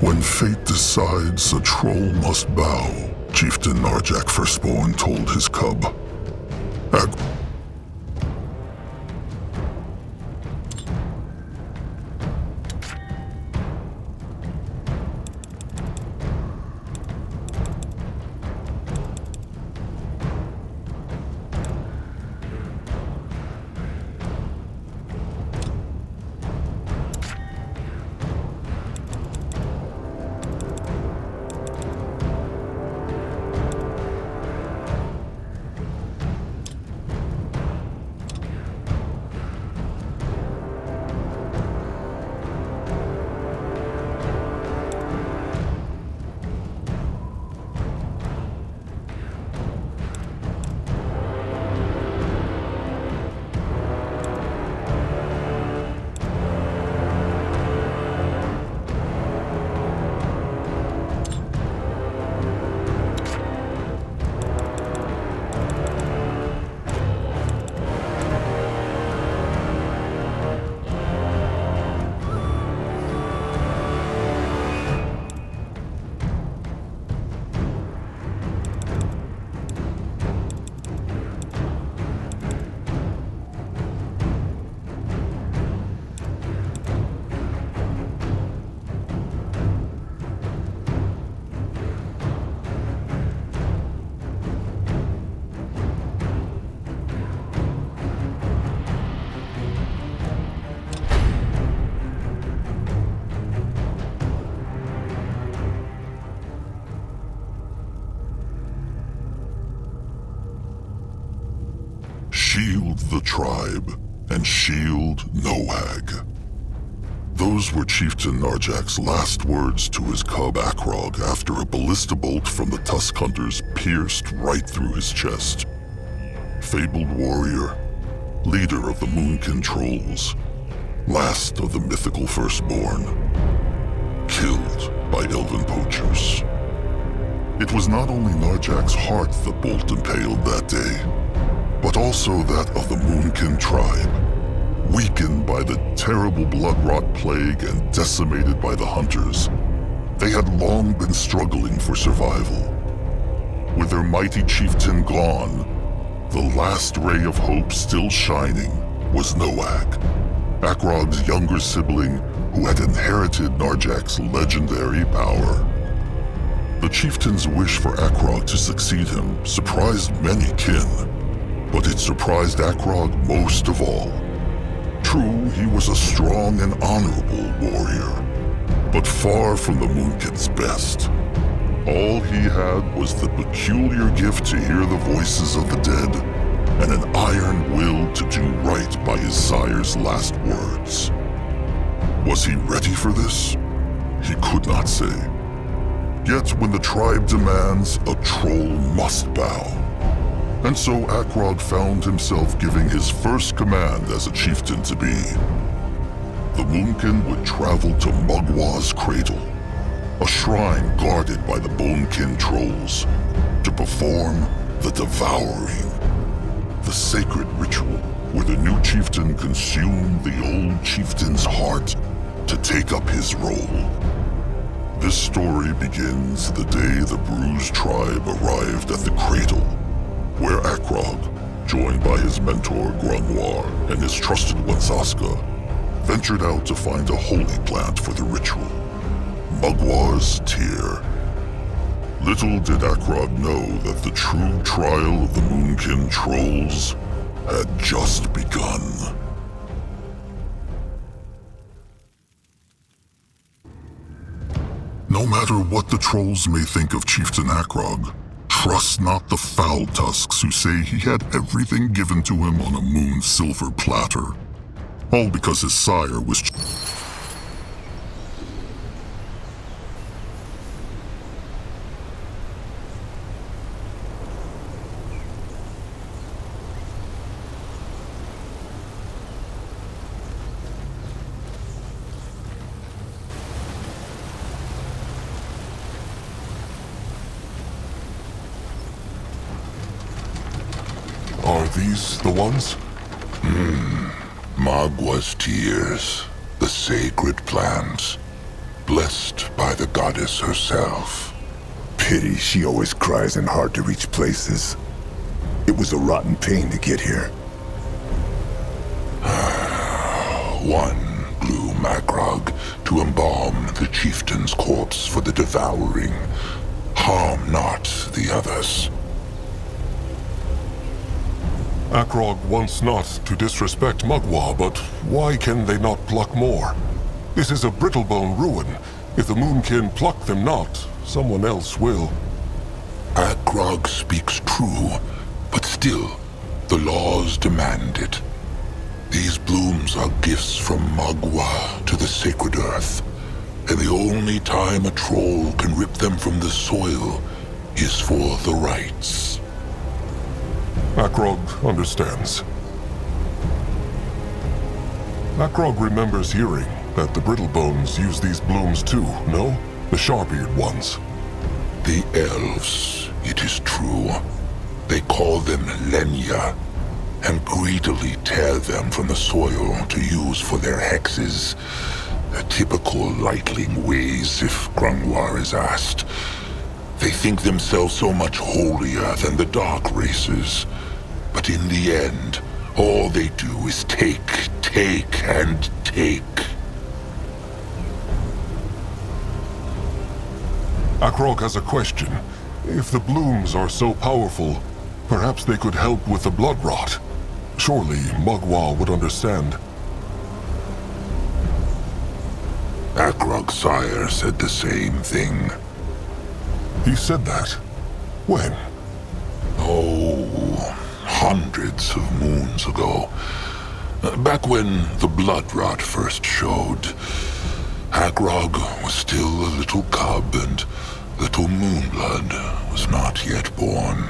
When fate decides a troll must bow, Chieftain Narjak Firstborn told his cub. Shield the tribe, and shield Noag. Those were Chieftain Narjak's last words to his cub Akrog after a ballista bolt from the Tusk Hunters pierced right through his chest. Fabled warrior, leader of the Moonkin Trolls, last of the mythical firstborn, killed by elven poachers. It was not only Narjak's heart the bolt impaled that day, but also that of the Moonkin tribe, weakened by the terrible blood-rot plague and decimated by the hunters. They had long been struggling for survival. With their mighty chieftain gone, the last ray of hope still shining was Noag, Akrog's younger sibling who had inherited Narjak's legendary power. The chieftain's wish for Akrog to succeed him surprised many kin, but it surprised Akrog most of all. True, he was a strong and honorable warrior, but far from the Moonkin's best. All he had was the peculiar gift to hear the voices of the dead, and an iron will to do right by his sire's last words. Was he ready for this? He could not say. Yet when the tribe demands, a troll must bow. And so Akrog found himself giving his first command as a chieftain to be. The Moonkin would travel to Mugwa's cradle, a shrine guarded by the Bonekin Trolls, to perform the devouring, the sacred ritual where the new chieftain consumed the old chieftain's heart to take up his role. This story begins the day the Bruised tribe arrived at the cradle, where Akrog, joined by his mentor Grunwar and his trusted one Zaska, ventured out to find a holy plant for the ritual, Mugwar's tear. Little did Akrog know that the true trial of the Moonkin Trolls had just begun. No matter what the trolls may think of Chieftain Akrog, trust not the foul tusks who say he had everything given to him on a moon silver platter. All because his sire was... Are these the ones? Magwa's tears, the sacred plants. blessed by the goddess herself. Pity she always cries in hard-to-reach places. It was a rotten pain to get here. One blew Magrog to embalm the chieftain's corpse for the devouring. Harm not the others. Akrog wants not to disrespect Mugwa, but why can they not pluck more? This is a brittlebone ruin. If the Moonkin pluck them not, someone else will. Akrog speaks true, but still, the laws demand it. These blooms are gifts from Mugwa to the sacred earth, and the only time a troll can rip them from the soil is for the rites. Akrog understands. Akrog remembers hearing that the Brittlebones use these blooms too, no? The sharp-eared ones. The elves, it is true. They call them Lenya, and greedily tear them from the soil to use for their hexes. Typical lightling ways, if Grungwar is asked. They think themselves so much holier than the dark races. But in the end, all they do is take, and take. Akrog has a question. If the blooms are so powerful, perhaps they could help with the blood rot. Surely Mugwa would understand. Akrog's sire said the same thing. He said that? When? Oh, hundreds of moons ago. Back when the blood rot first showed. Akrog was still a little cub, and little Moonblood was not yet born.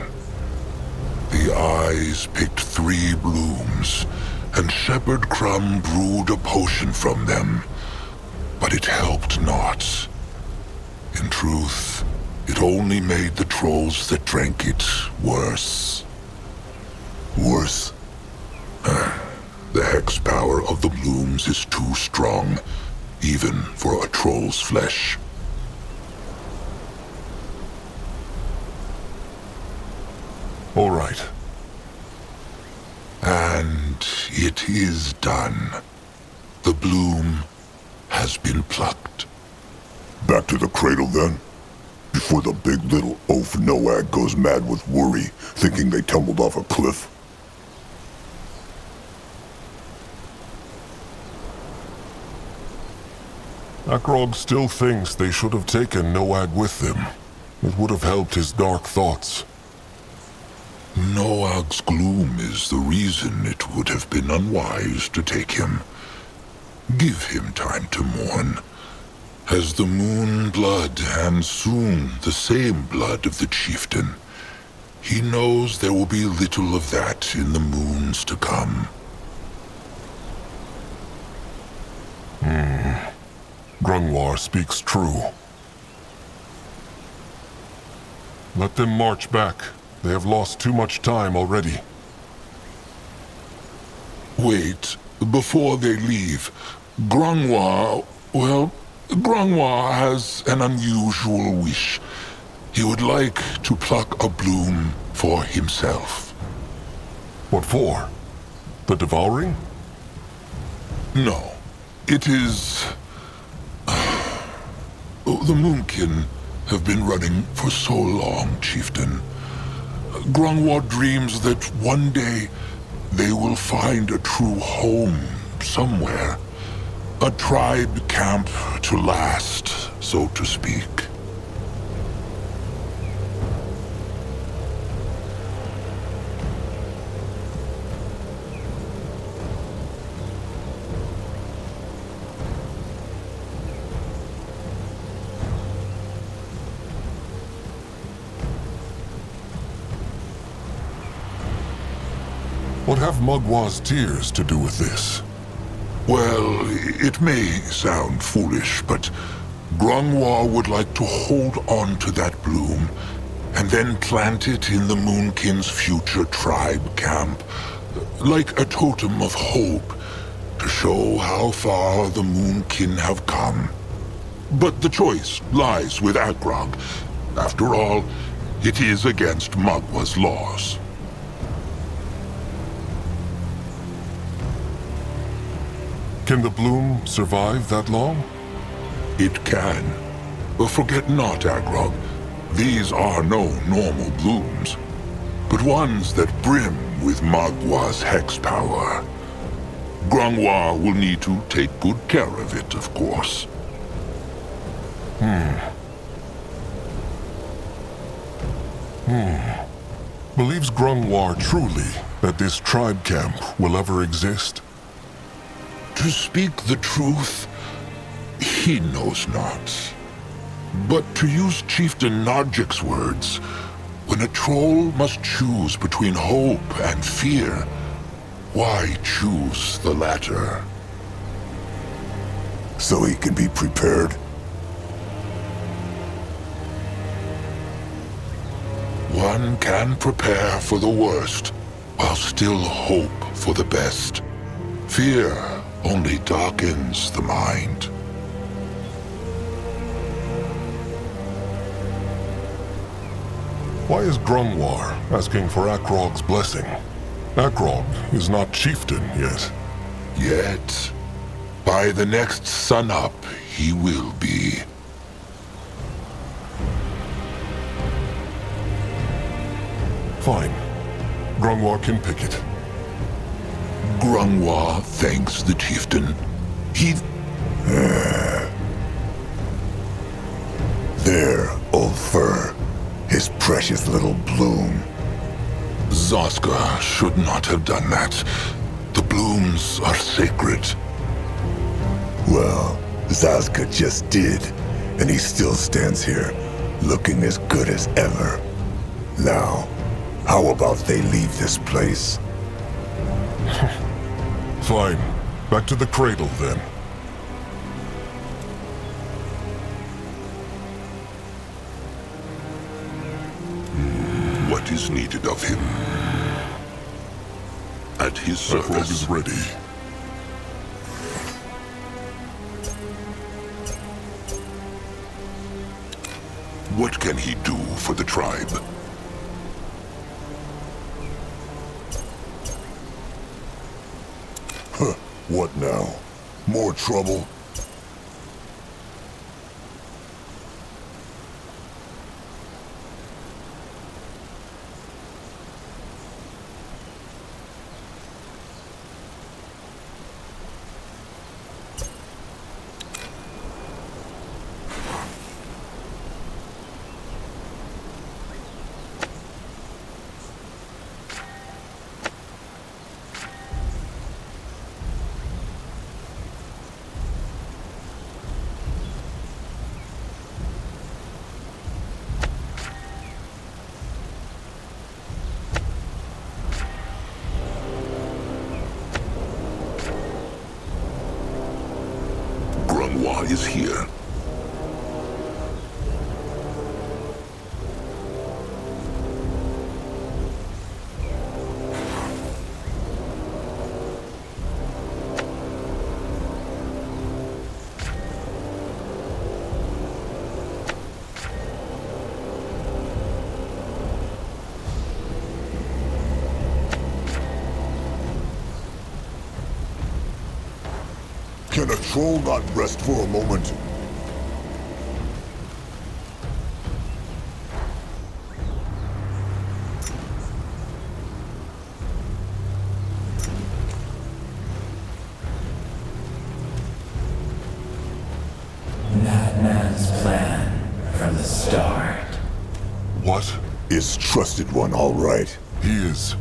The eyes picked 3 blooms, and Shepherd Crumb brewed a potion from them. But it helped not. In truth, it only made the trolls that drank it worse. Worse? The hex power of the blooms is too strong, even for a troll's flesh. All right. And it is done. The bloom has been plucked. Back to the cradle then? Before the big little oaf Noag goes mad with worry, thinking they tumbled off a cliff. Akrog still thinks they should have taken Noag with them. It would have helped his dark thoughts. Noag's gloom is the reason it would have been unwise to take him. Give him time to mourn. As the moon blood, and soon the same blood of the chieftain, he knows there will be little of that in the moons to come. Grungwar speaks true. Let them march back. They have lost too much time already. Wait, before they leave, Grungwar has an unusual wish. He would like to pluck a bloom for himself. What for? The devouring? No, it is... The Moonkin have been running for so long, Chieftain. Grungwar dreams that one day they will find a true home somewhere. A tribe camp to last, so to speak. What have Mugwa's tears to do with this? Well, it may sound foolish, but Grungwar would like to hold on to that bloom and then plant it in the Moonkin's future tribe camp, like a totem of hope, to show how far the Moonkin have come. But the choice lies with Agrog. After all, it is against Mugwa's laws. Can the bloom survive that long? It can. But forget not, Agrog. These are no normal blooms, but ones that brim with Mugwa's hex power. Grungwa will need to take good care of it, of course. Believes Grungwar truly that this tribe camp will ever exist? To speak the truth, he knows not. But to use Chieftain Nargic's words, when a troll must choose between hope and fear, why choose the latter? So he can be prepared? One can prepare for the worst, while still hope for the best. Fear only darkens the mind. Why is Grungwar asking for Akrog's blessing? Akrog is not chieftain yet. Yet, by the next sunup, he will be. Fine. Grungwar can pick it. Grungwa thanks the chieftain. He... There, old fur. His precious little bloom. Zoska should not have done that. The blooms are sacred. Well, Zoska just did, and he still stands here, looking as good as ever. Now, how about they leave this place? Fine. Back to the cradle, then. What is needed of him? At his Akrog service. is ready. What can he do for the tribe? Huh, what now? More trouble? Grungwa is here. Can a troll not rest for a moment? That man's plan from the start. What? Is Trusted One all right? He is.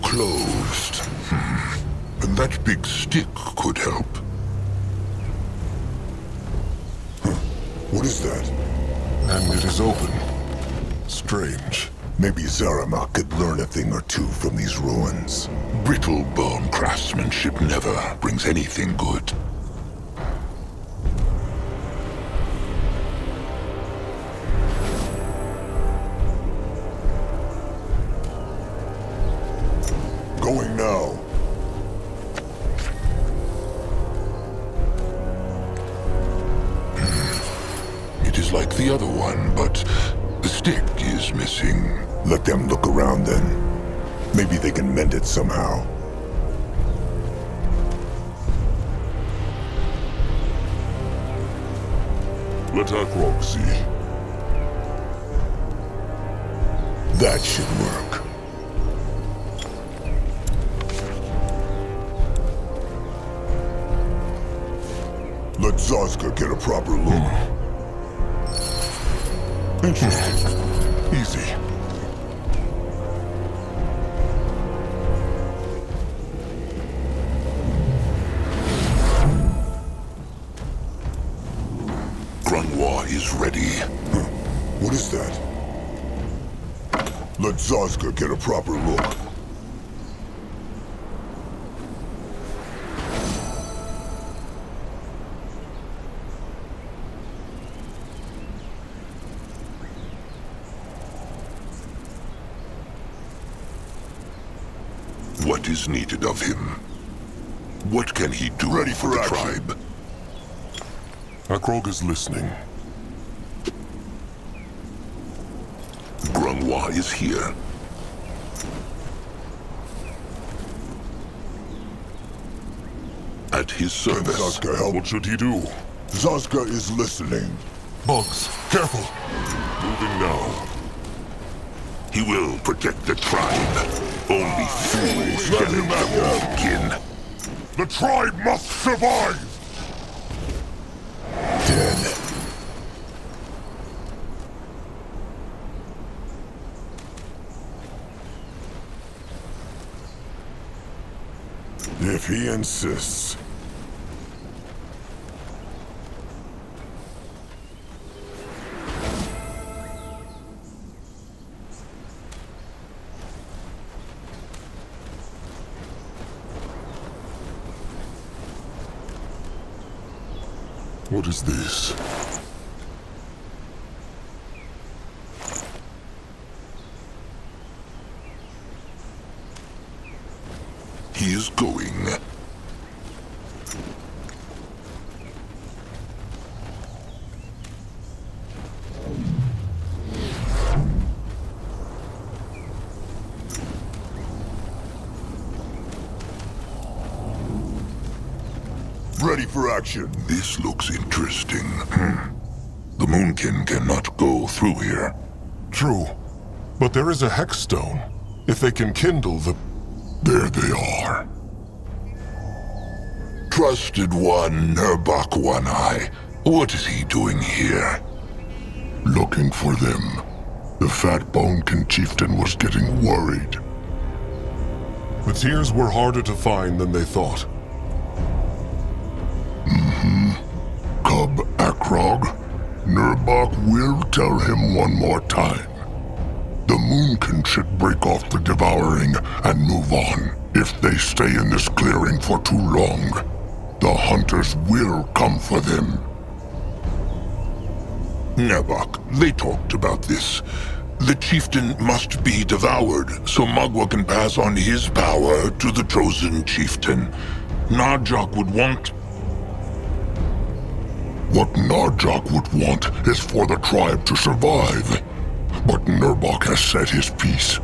Closed. And that big stick could help. What is that? And it is open. Strange. Maybe Zaramak could learn a thing or two from these ruins. Brittle bone craftsmanship never brings anything good. Going now. the other one, but the stick is missing. Let them look around then. Maybe they can mend it somehow. Let Akrog see. That should work. Let Zazka get a proper look. Interesting. Easy. Grunwa is ready. What is that? Let Zazka get a proper look. What is needed of him? What can he do Ready for for the action. tribe? Akrog is listening. Grunwa is here. At his service. Zazka help. What should he do? Zazka is listening. Bugs, careful! Moving now. He will protect the tribe. Only fools Let can him enter out. Kin. The tribe must survive! Dead. If he insists. What is this? He is going. Ready for action. This looks interesting. The Moonkin cannot go through here. True. But there is a hex stone. If they can kindle the... There they are. Trusted one, Nurbok One-Eye. What is he doing here? Looking for them. The fat bonekin chieftain was getting worried. The tears were harder to find than they thought. Cub Akrog, Nurbok will tell him one more time. The Moonkin should break off the devouring and move on. If they stay in this clearing for too long, the hunters will come for them. Nurbok, they talked about this. The chieftain must be devoured, so Magwa can pass on his power to the chosen chieftain. Narjok would want... What Narjok would want is for the tribe to survive. But Nurbok has said his piece.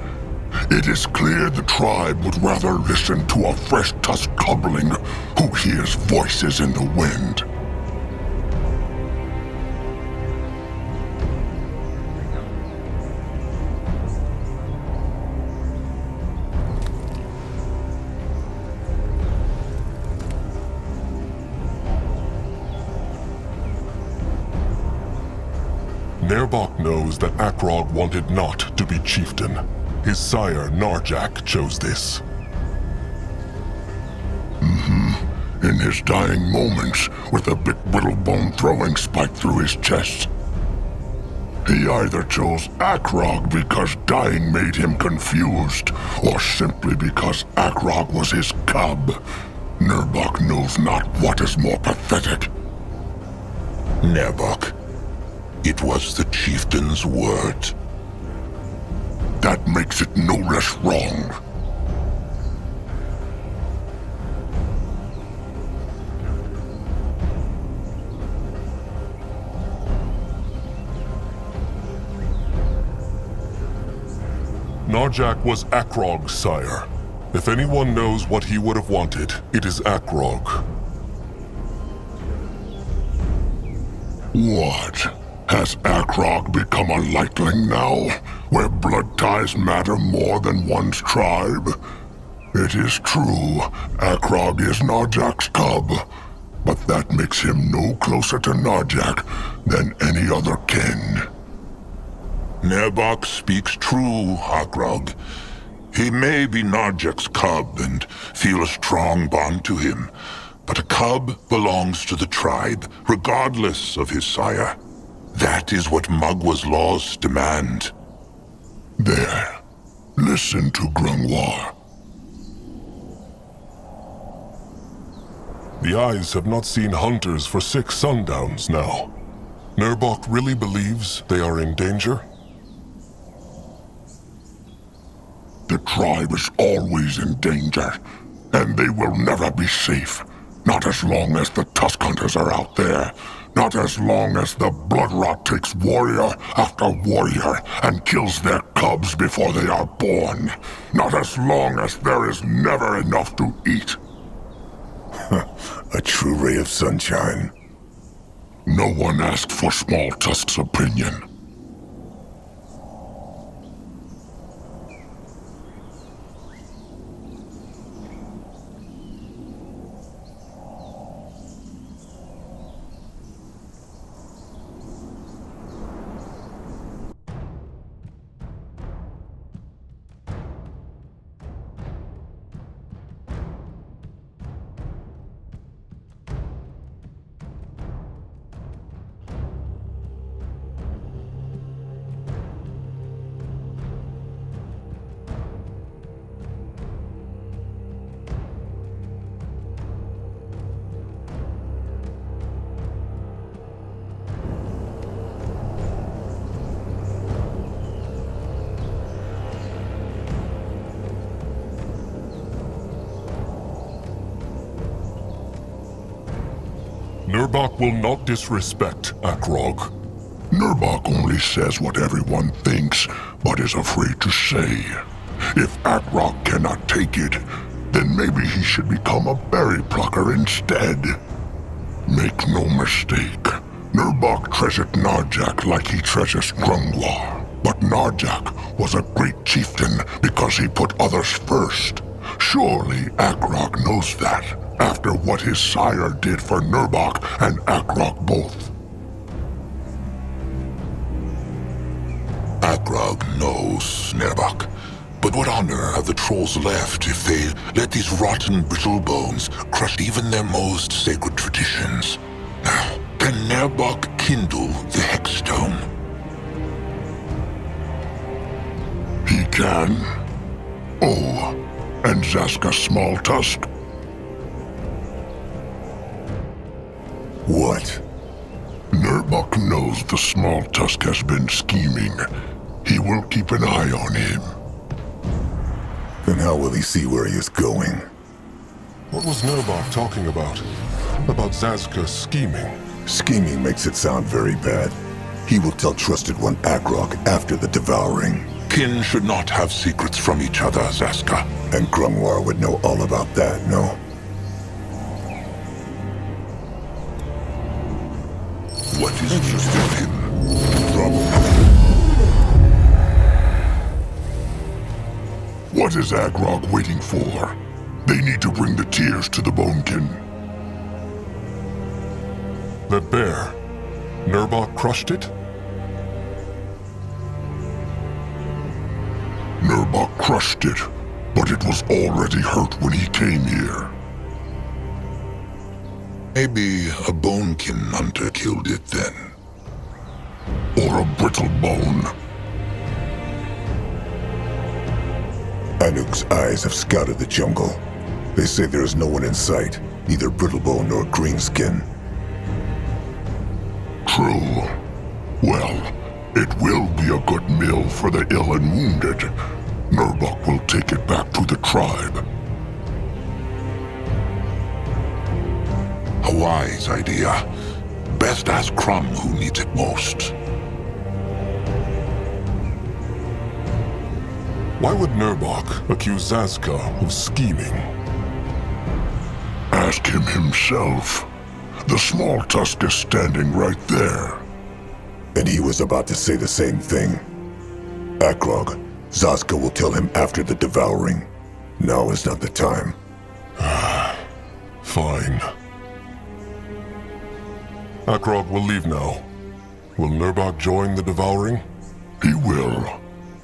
It is clear the tribe would rather listen to a fresh-tusked cubling who hears voices in the wind. Nurbok knows that Akrog wanted not to be chieftain. His sire, Narjak, chose this. In his dying moments, with a big whittlebone throwing spike through his chest. He either chose Akrog because dying made him confused, or simply because Akrog was his cub. Nurbok knows not what is more pathetic. Nurbok, it was the chieftain's word. That makes it no less wrong. Narjak was Akrog's sire. If anyone knows what he would have wanted, it is Akrog. What? Has Akrog become a lightling now, where blood ties matter more than one's tribe? It is true, Akrog is Narjak's cub, but that makes him no closer to Narjak than any other kin. Nerbok speaks true, Akrog. He may be Narjak's cub and feel a strong bond to him, but a cub belongs to the tribe, regardless of his sire. That is what Mugwa's laws demand. There. Listen to Grungwar. The eyes have not seen hunters for 6 sundowns now. Nerbok really believes they are in danger? The tribe is always in danger, and they will never be safe. Not as long as the tusk hunters are out there. Not as long as the blood rot takes warrior after warrior and kills their cubs before they are born. Not as long as there is never enough to eat. A true ray of sunshine. No one asked for Small Tusk's opinion. Nerbok will not disrespect Akrog. Nerbok only says what everyone thinks, but is afraid to say. If Akrog cannot take it, then maybe he should become a berry plucker instead. Make no mistake, Nerbok treasured Narjak like he treasures Grungwar. But Narjak was a great chieftain because he put others first. Surely Akrog knows that, after what his sire did for Nerbok and Akrog both. Akrog knows, Nerbok. But what honor have the trolls left if they let these rotten brittle bones crush even their most sacred traditions? Now, can Nerbok kindle the Hexstone? He can. Oh, and Zaska Smalltusk? What? Nerbok knows the Smalltusk has been scheming. He will keep an eye on him. Then how will he see where he is going? What was Nerbok talking about? About Zazka scheming? Scheming makes it sound very bad. He will tell Trusted One Akrog after the devouring. Kin should not have secrets from each other, Zaska. And Grungwar would know all about that, no? What is interesting him? What is Akrog waiting for? They need to bring the tears to the Bonekin. That bear. Nerbok crushed it? Nerbok crushed it, but it was already hurt when he came here. Maybe a Bonekin hunter killed it then. Or a brittle bone. Anuk's eyes have scouted the jungle. They say there is no one in sight, neither Brittlebone nor Greenskin. True. Well, it will be a good meal for the ill and wounded. Nerbok will take it back to the tribe. A wise idea. Best ask Crumb who needs it most. Why would Nurbok accuse Zazka of scheming? Ask him himself. The small tusk is standing right there. And he was about to say the same thing. Akrog, Zazka will tell him after the devouring. Now is not the time. Fine. Akrog will leave now. Will Nurbok join the devouring? He will.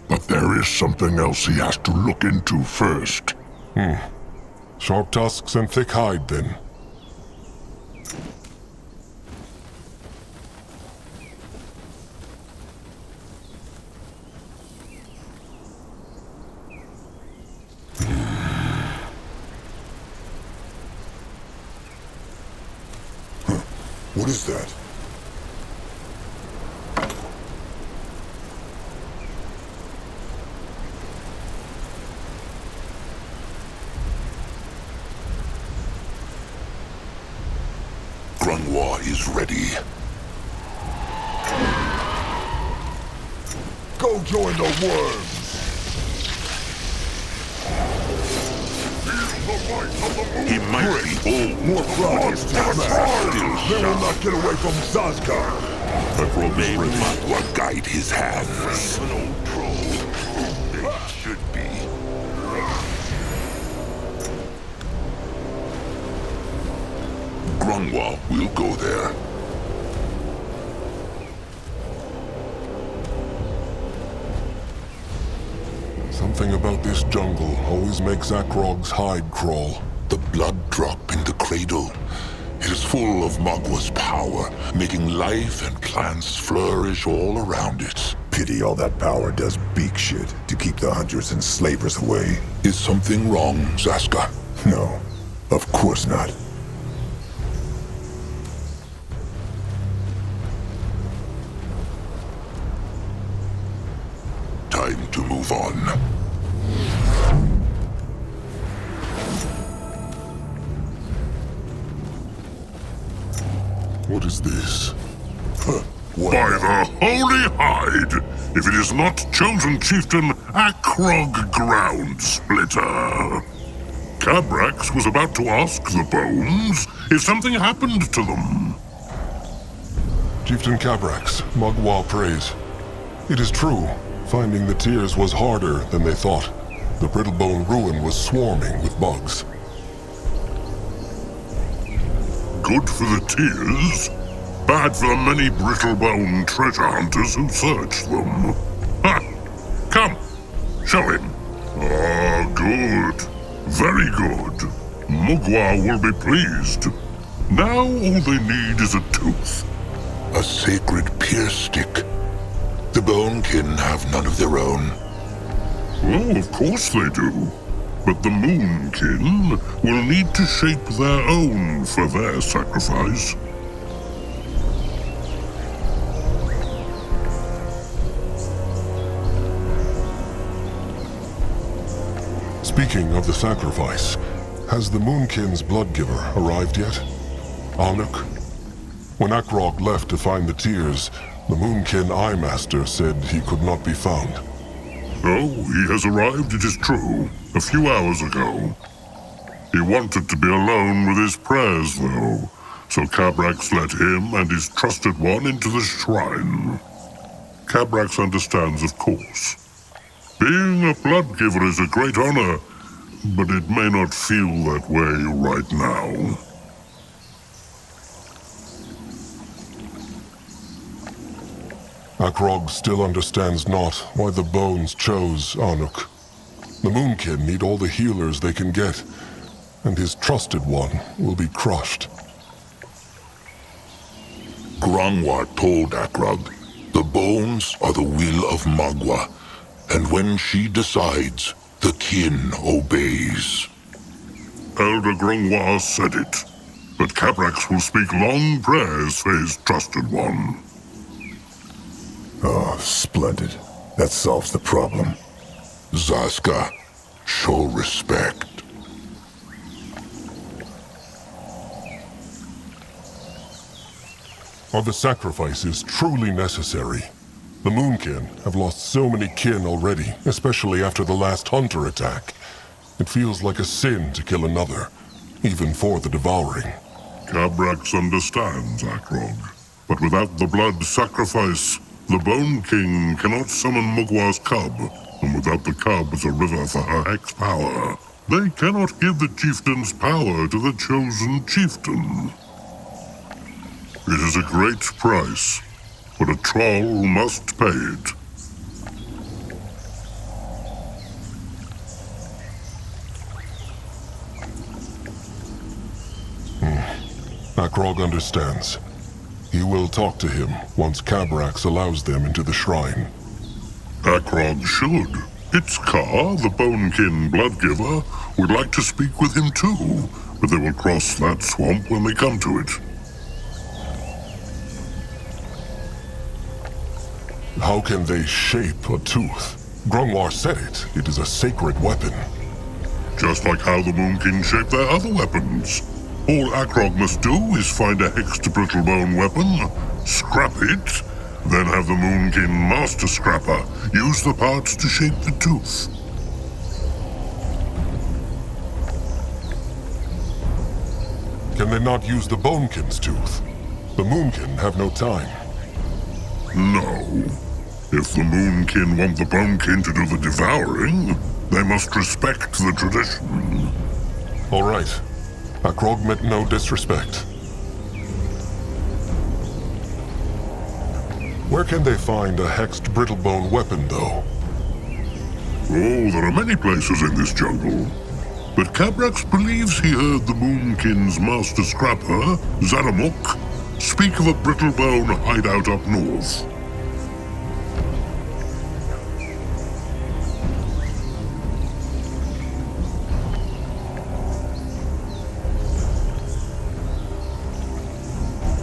But there is something else he has to look into first. Sharp tusks and thick hide, then. What is that? Grungwa is ready. Go join the worms! He might be old. More frogs! They will not get away from Zazka! May Magua guide his hands. An old troll. They should be. Grungwa will go there. Something about this jungle always makes Akrog's hide crawl. The blood drop in the cradle. It is full of Magwa's power, making life and plants flourish all around it. Pity all that power does beak shit to keep the hunters and slavers away. Is something wrong, Zaska? No, of course not. Time to move on. What is this? By the holy hide! If it is not chosen chieftain Akrog Ground Splitter. Cabrax was about to ask the bones if something happened to them. Chieftain Cabrax, Mugwa prays. It is true, finding the tears was harder than they thought. The Brittlebone ruin was swarming with bugs. Good for the tears, bad for the many Brittlebone treasure hunters who searched them. Ha! Come, show him. Ah, good. Very good. Mugwa will be pleased. Now all they need is a tooth. A sacred pierce stick. The Bonekin have none of their own. Oh, of course they do. But the Moonkin will need to shape their own for their sacrifice. Speaking of the sacrifice, has the Moonkin's bloodgiver arrived yet? Anuk? When Akrog left to find the tears, the Moonkin Eye Master said he could not be found. Oh, he has arrived, it is true, a few hours ago. He wanted to be alone with his prayers, though, so Cabrax let him and his trusted one into the shrine. Cabrax understands, of course. Being a bloodgiver is a great honor, but it may not feel that way right now. Akrog still understands not why the bones chose Anuk. The Moonkin need all the healers they can get, and his trusted one will be crushed. Grungwa told Akrog, the bones are the will of Magwa, and when she decides, the kin obeys. Elder Grungwa said it, but Cabrax will speak long prayers for his trusted one. Oh, splendid. That solves the problem. Zaska, show respect. Are the sacrifices truly necessary? The Moonkin have lost so many kin already, especially after the last hunter attack. It feels like a sin to kill another, even for the devouring. Cabrax understands, Akrog. But without the blood sacrifice, the Bone King cannot summon Mugwa's cub. And without the cub as a river for her hex power, they cannot give the chieftain's power to the chosen chieftain. It is a great price, but a troll must pay it. Akrog understands. He will talk to him once Cabrax allows them into the shrine. Akrog should. Its Ka, the Bonekin Bloodgiver, would like to speak with him too, but they will cross that swamp when they come to it. How can they shape a tooth? Grungwar said it. It is a sacred weapon. Just like how the Moonkin shape their other weapons. All Akrog must do is find a hexed brittlebone weapon, scrap it, then have the Moonkin Master Scrapper use the parts to shape the tooth. Can they not use the Bonekin's tooth? The Moonkin have no time. No. If the Moonkin want the Bonekin to do the devouring, they must respect the tradition. All right. Akrog meant no disrespect. Where can they find a hexed brittlebone weapon, though? Oh, there are many places in this jungle. But Cabrax believes he heard the Moonkin's master scrapper, Zaramuk, speak of a brittlebone hideout up north.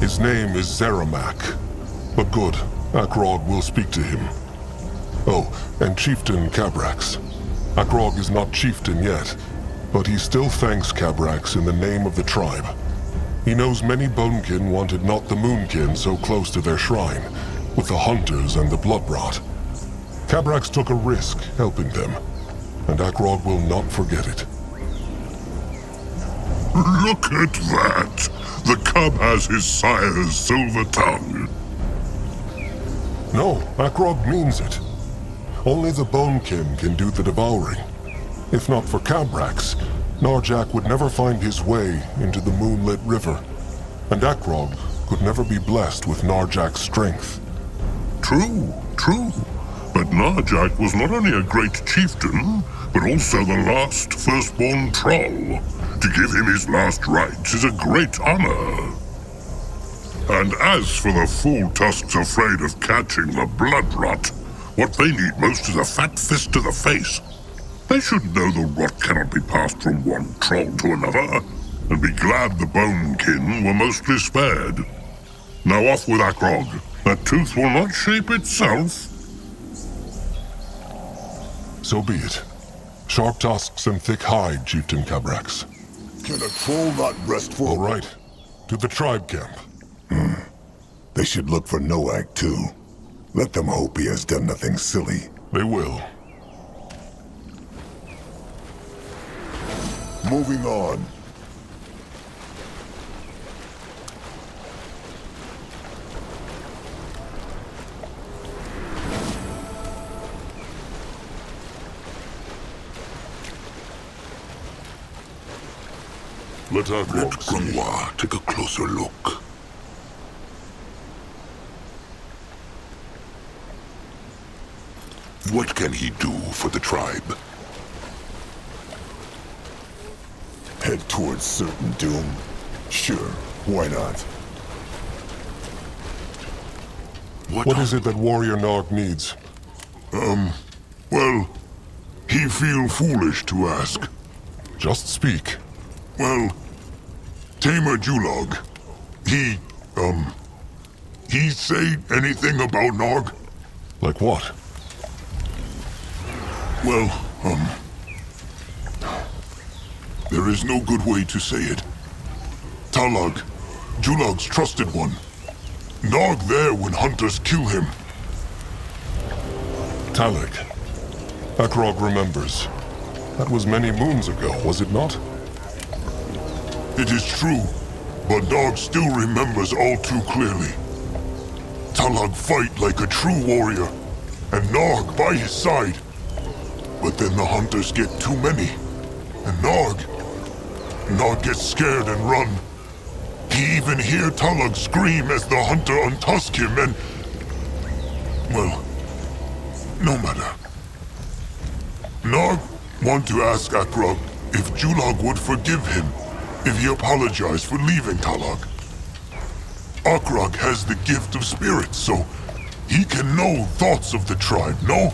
His name is Zeramak. But good, Akrog will speak to him. Oh, and Chieftain Cabrax. Akrog is not chieftain yet, but he still thanks Cabrax in the name of the tribe. He knows many Bonekin wanted not the Moonkin so close to their shrine, with the hunters and the blood-rot. Cabrax took a risk helping them, and Akrog will not forget it. Look at that! The cub has his sire's silver tongue. No, Akrog means it. Only the Bonekin can do the devouring. If not for Cabrax, Narjak would never find his way into the moonlit river, and Akrog could never be blessed with Narjak's strength. True, true. But Narjak was not only a great chieftain, but also the last firstborn troll. To give him his last rites is a great honor. And as for the fool tusks afraid of catching the blood rot, what they need most is a fat fist to the face. They should know the rot cannot be passed from one troll to another, and be glad the Bonekin were mostly spared. Now off with Akrog. That tooth will not shape itself. So be it. Sharp tusks and thick hide, Chieftain Cabrax. Can a troll not rest for... All right. To the tribe camp. They should look for Noag, too. Let them hope he has done nothing silly. They will. Moving on. Let Grungwa take a closer look. What can he do for the tribe? Head towards certain doom. Sure, why not? What is it that Warrior Nog needs? Well, he feel foolish to ask. Just speak. Well, Tamer Julog, he say anything about Nog? Like what? Well, there is no good way to say it. Talag, Julog's trusted one. Nog there when hunters kill him. metallic. Akrog remembers. That was many moons ago, was it not? It is true, but Nog still remembers all too clearly. Talag fight like a true warrior, and Nog by his side. But then the hunters get too many, and Nog gets scared and run. He even hear Talag scream as the hunter untusk him and... Well, no matter. Nog want to ask Akrog if Julag would forgive him if he apologized for leaving Talag. Akrog has the gift of spirits, so he can know thoughts of the tribe, no?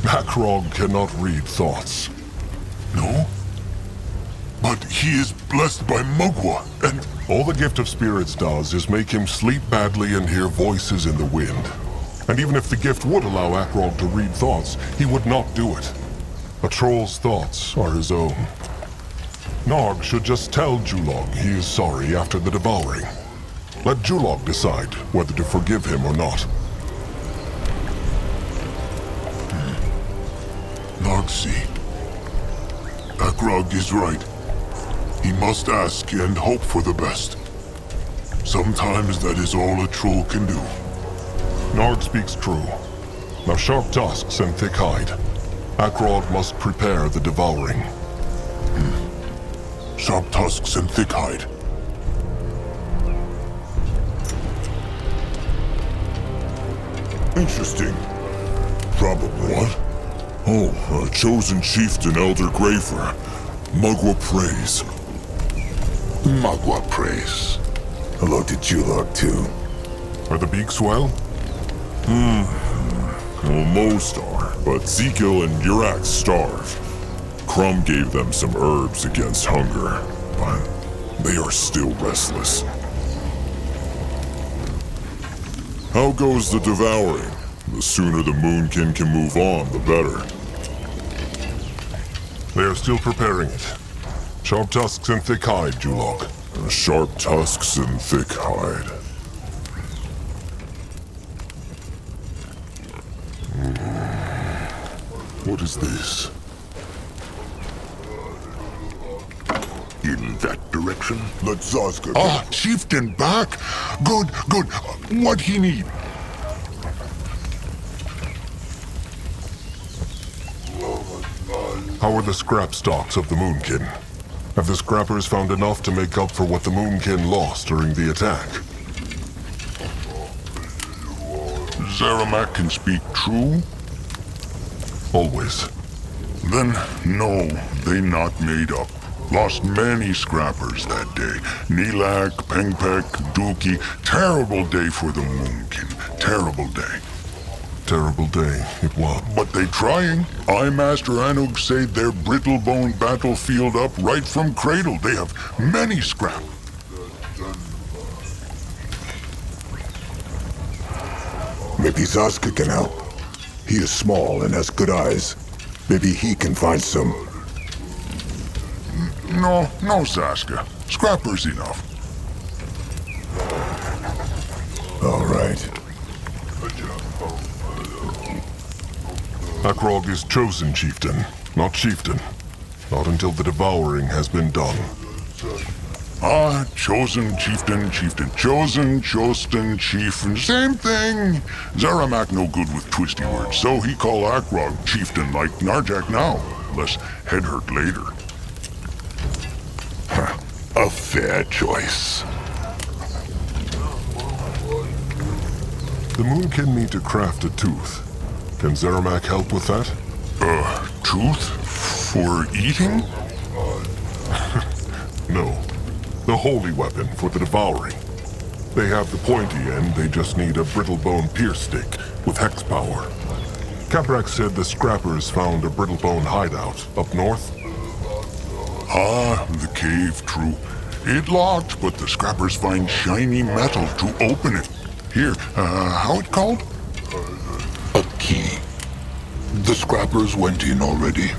Akrog cannot read thoughts. No? But he is blessed by Mugwa, and... All the Gift of Spirits does is make him sleep badly and hear voices in the wind. And even if the gift would allow Akrog to read thoughts, he would not do it. A troll's thoughts are his own. Nog should just tell Julog he is sorry after the devouring. Let Julog decide whether to forgive him or not. Nog see. Akrog is right. He must ask and hope for the best. Sometimes that is all a troll can do. Nog speaks true. Now sharp tusks and thick hide. Akrog must prepare the devouring. Sharp tusks and thick hide. Interesting. Probably. What? Oh, a chosen chieftain, Elder Grafer. Mugwa prays. Mugwa praise. Hello to Julag, too. Are the beaks well? Well, most are, but Zekiel and Urax starve. Crumb gave them some herbs against hunger, but they are still restless. How goes the devouring? The sooner the Moonkin can move on, the better. They are still preparing it. Sharp tusks and thick hide, Julog. Sharp tusks and thick hide. What is this? In that direction? Let Zazka Ah, chieftain back! Good, good. What he need? How are the scrap stocks of the Moonkin? Have the scrappers found enough to make up for what the Moonkin lost during the attack? Zaramak can speak true? Always. Then, no, they not made up. Lost many scrappers that day. Nilak, Pengpek, Dookie. Terrible day for the Moonkin. Terrible day. Terrible day it was. But they trying. I, Master Anug, say their brittle-bone battlefield up right from cradle. They have many scrap. Maybe Zaska can help. He is small and has good eyes. Maybe he can find some. No, Zaska. Scrappers enough. All right. Akrog is chosen chieftain, not chieftain. Not until the devouring has been done. Ah, chosen chieftain. Chosen, chieftain. Same thing. Zaramak no good with twisty words, so he call Akrog chieftain like Narjak now. Less head hurt later. A fair choice. The Moonkin need to craft a tooth. Can Zaramak help with that? Tooth? For eating? No. The holy weapon for the devouring. They have the pointy end, they just need a brittle bone pierce stick with hex power. Caprak said the scrappers found a brittle bone hideout up north. Ah, the cave, true. It locked, but the scrappers find shiny metal to open it. Here, how it called? a key. The scrappers went in already.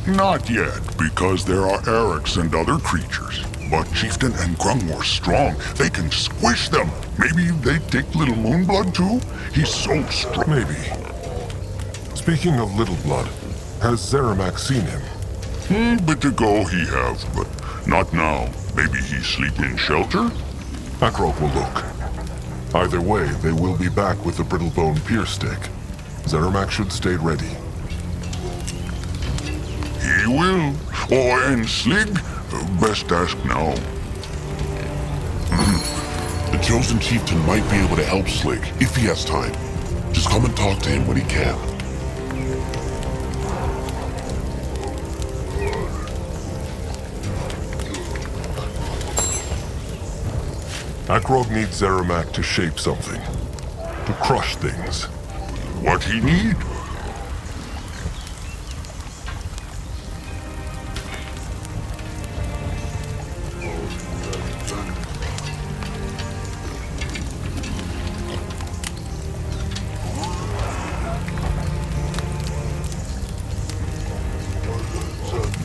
Not yet, because there are Erics and other creatures. But Chieftain and Grung were strong. They can squish them. Maybe they take Little Moonblood too? He's so strong. Maybe. Speaking of Little Blood, has Zeramak seen him? Bit ago he have, but not now. Maybe he's sleeping in shelter? Akrog will look. Either way, they will be back with the Brittlebone Pier Stick. Zeramak should stay ready. He will. Oh, and Slig? Best ask now. The Chosen Chieftain might be able to help Slig, if he has time. Just come and talk to him when he can. Akrog needs Zeramak to shape something. To crush things. What he need?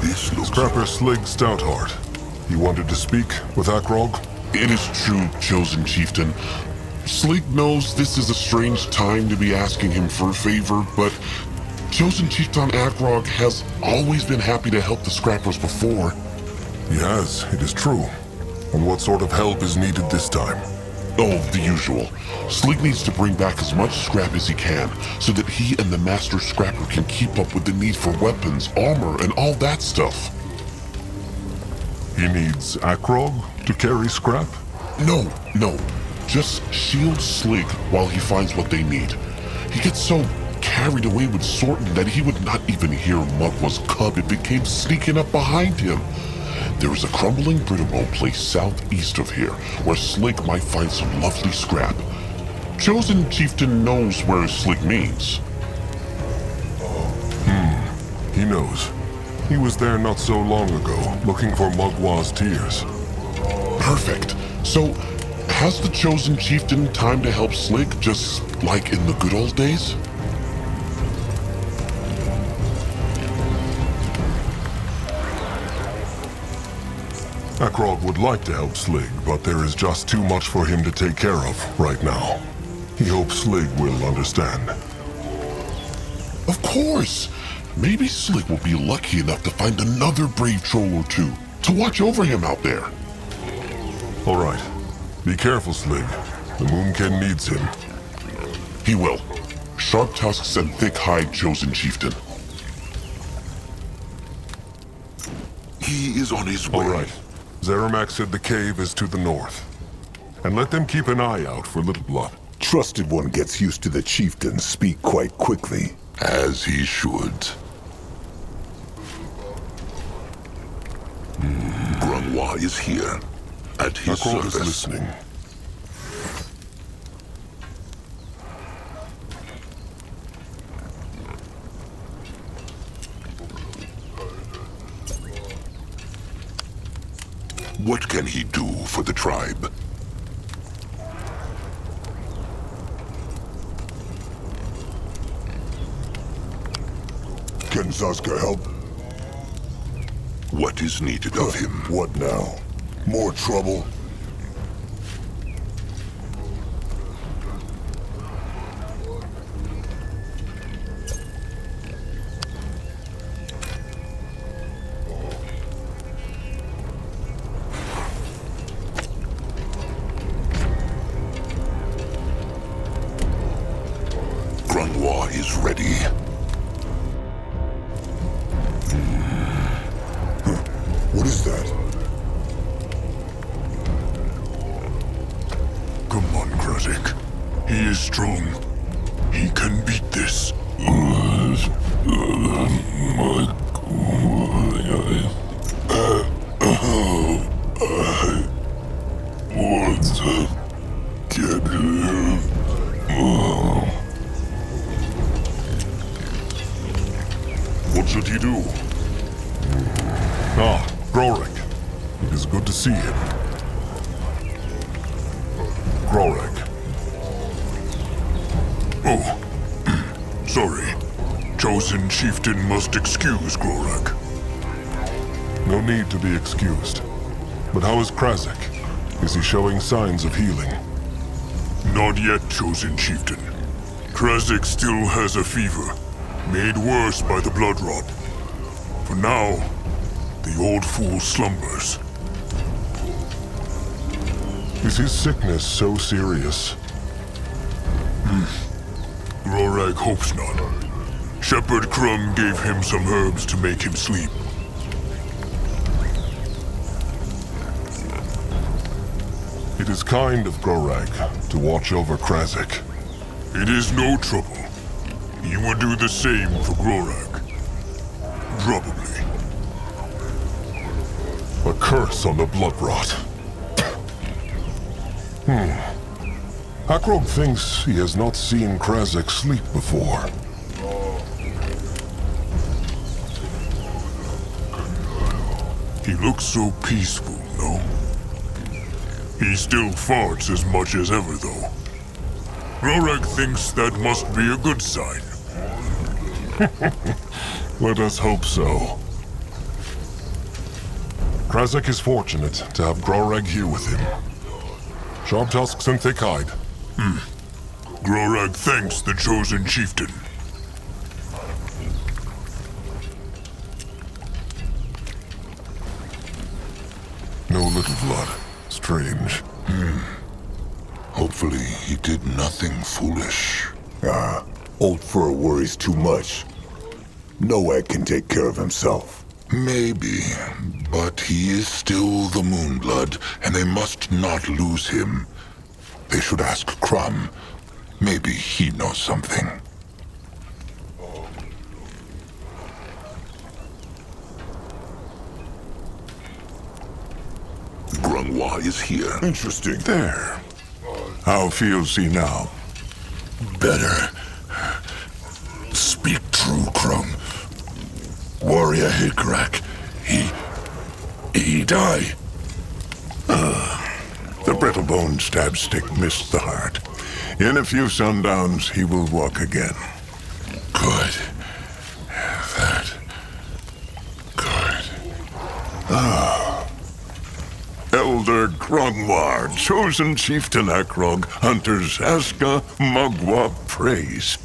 This looks... Scrapper Slig Stoutheart. You wanted to speak with Akrog? It is true, Chosen Chieftain. Slig knows this is a strange time to be asking him for a favor, but Chosen Chieftain Akrog has always been happy to help the Scrappers before. He has, it is true. And what sort of help is needed this time? Oh, the usual. Slig needs to bring back as much scrap as he can, so that he and the Master Scrapper can keep up with the need for weapons, armor, and all that stuff. He needs Akrog to carry scrap? No. Just shield Slig while he finds what they need. He gets so carried away with sorting that he would not even hear Mugwa's cub if it came sneaking up behind him. There is a crumbling Brittlebone place southeast of here, where Slig might find some lovely scrap. Chosen Chieftain knows where Slig means. He knows. He was there not so long ago, looking for Mugwa's tears. Perfect. So, has the Chosen Chieftain time to help Slig, just like in the good old days? Akrog would like to help Slig, but there is just too much for him to take care of right now. He hopes Slig will understand. Of course! Maybe Slig will be lucky enough to find another brave troll or two to watch over him out there. All right. Be careful, Slig. The Moonkin needs him. He will. Sharp tusks and thick hide, Chosen Chieftain. He is on his way. All right. Zeramak said the cave is to the north. And let them keep an eye out for Little Blood. Trusted one gets used to the chieftain's speak quite quickly. As he should. Grungwa is here. At his Akrog is service. listening. What can he do for the tribe? Can Zaska help? What is needed of him? What now? More trouble? Grungwa is ready. What is that? Come on, Krazik. He is strong. He can beat this. Want to get him? What should he do? Ah, Grorik. It is good to see him. Grorik. Oh, sorry. Chosen Chieftain must excuse Grorak. No need to be excused. But how is Krazek? Is he showing signs of healing? Not yet, chosen chieftain. Krazek still has a fever, made worse by the blood rot. For now, the old fool slumbers. Is his sickness so serious? Grorag hopes not. Shepherd Crumb gave him some herbs to make him sleep. It is kind of Grorag to watch over Krazek. It is no trouble. He would do the same for Grorag. Probably. A curse on the blood rot. Akrog thinks he has not seen Krazek sleep before. He looks so peaceful, no? He still farts as much as ever, though. Grorag thinks that must be a good sign. Let us hope so. Krazek is fortunate to have Grorag here with him. Sharp tusks and thick-hide. Grorag thanks the chosen chieftain. No little blood. Strange. Hopefully he did nothing foolish. Old fur worries too much. Noag can take care of himself. Maybe, but he is still the Moonblood, and they must not lose him. They should ask Crumb. Maybe he knows something. Grungwa is here. Interesting. There. How feels he now? Better. Speak true, Crumb. Warrior Hikrak. He died. The brittle-bone stab stick missed the heart. In a few sundowns, he will walk again. Good. That. Good. Elder Grungwar, chosen chieftain Akrog, hunters Aska, Mugwa praise.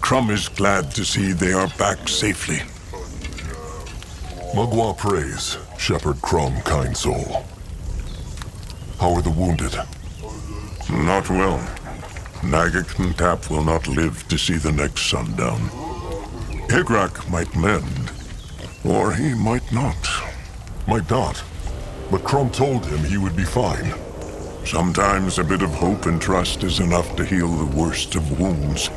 Crumb is glad to see they are back safely. Mugwa praise, Shepherd Crumb, kind soul. How are the wounded? Not well. Nagik and Tap will not live to see the next sundown. Higrak might mend, or he might not. Might not. But Crumb told him he would be fine. Sometimes a bit of hope and trust is enough to heal the worst of wounds.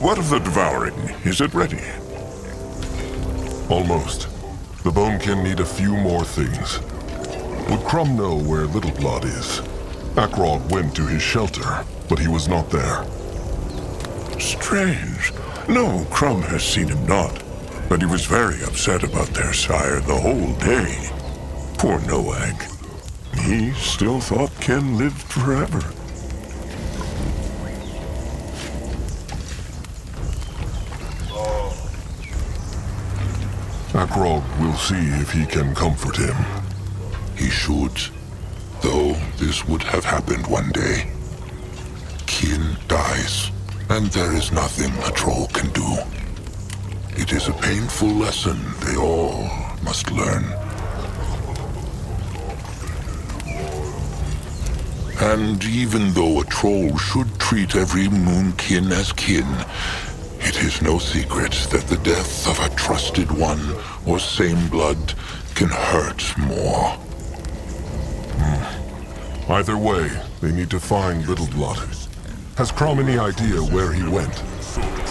What of the devouring? Is it ready? Almost. The Bonekin need a few more things. Would Crumb know where Little Blood is? Akrog went to his shelter, but he was not there. Strange. No, Crumb has seen him not. But he was very upset about their sire the whole day. Poor Noag. He still thought Ken lived forever. Akrog will see if he can comfort him. He should. Though this would have happened one day. Kin dies, and there is nothing a troll can do. It is a painful lesson they all must learn. And even though a troll should treat every moonkin as kin, it is no secret that the death of a trusted one or same blood can hurt more. Either way, they need to find Little Blood. Has Crumb any idea where he went?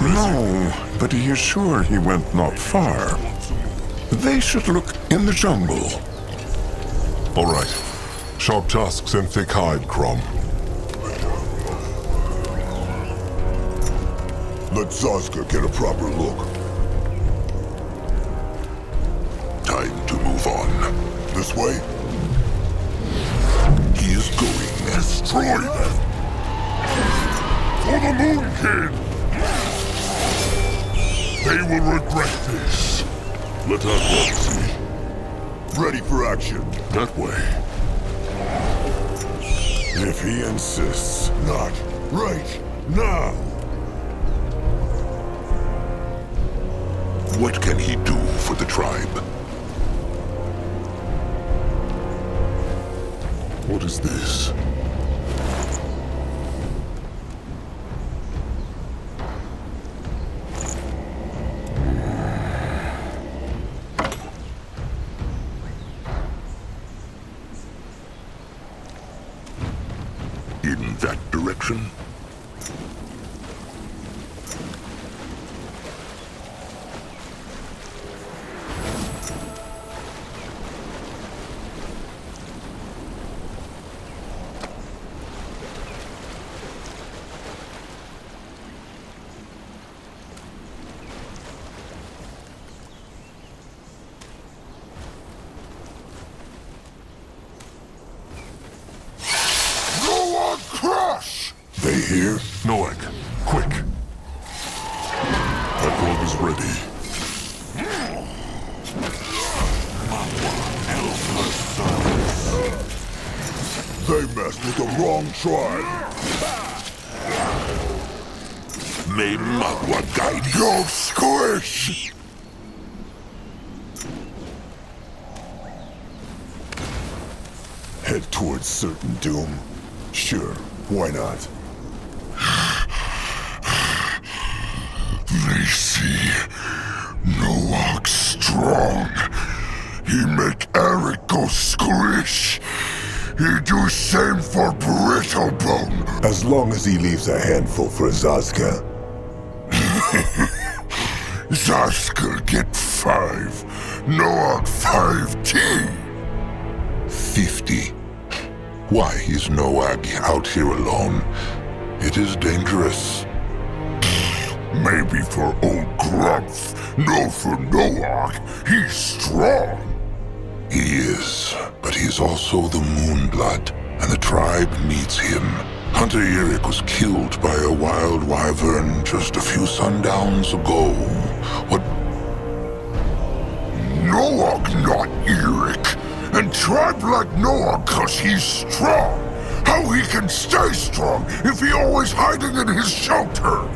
No, but he is sure he went not far. They should look in the jungle. All right. Sharp tusks and thick hide, Crumb. Let Zaska get a proper look. Time to move on. This way? He is going. Destroy them! For the Moonkin! They will regret this. Let us see. Ready for action. That way. If he insists. Not right now. What can he do for the tribe? What is this? In that direction? They here? Noak, quick. Epilogue is ready. They messed with the wrong tribe. May Magua guide you. Go squish! Head towards certain doom. Sure, why not? They see Noak strong. He make Eric go squish. He do same for Brittlebone. As long as he leaves a handful for Zazka. Zaska get 5. Noak 5T. 50. Why is Noak out here alone? It is dangerous. Maybe for old Grumpf, no for Noak. He's strong. He is, but he's also the Moonblood, and the tribe needs him. Hunter Eric was killed by a wild wyvern just a few sundowns ago. What? Noak, not Eric. And tribe like Noak, cause he's strong. How he can stay strong if he always hiding in his shelter?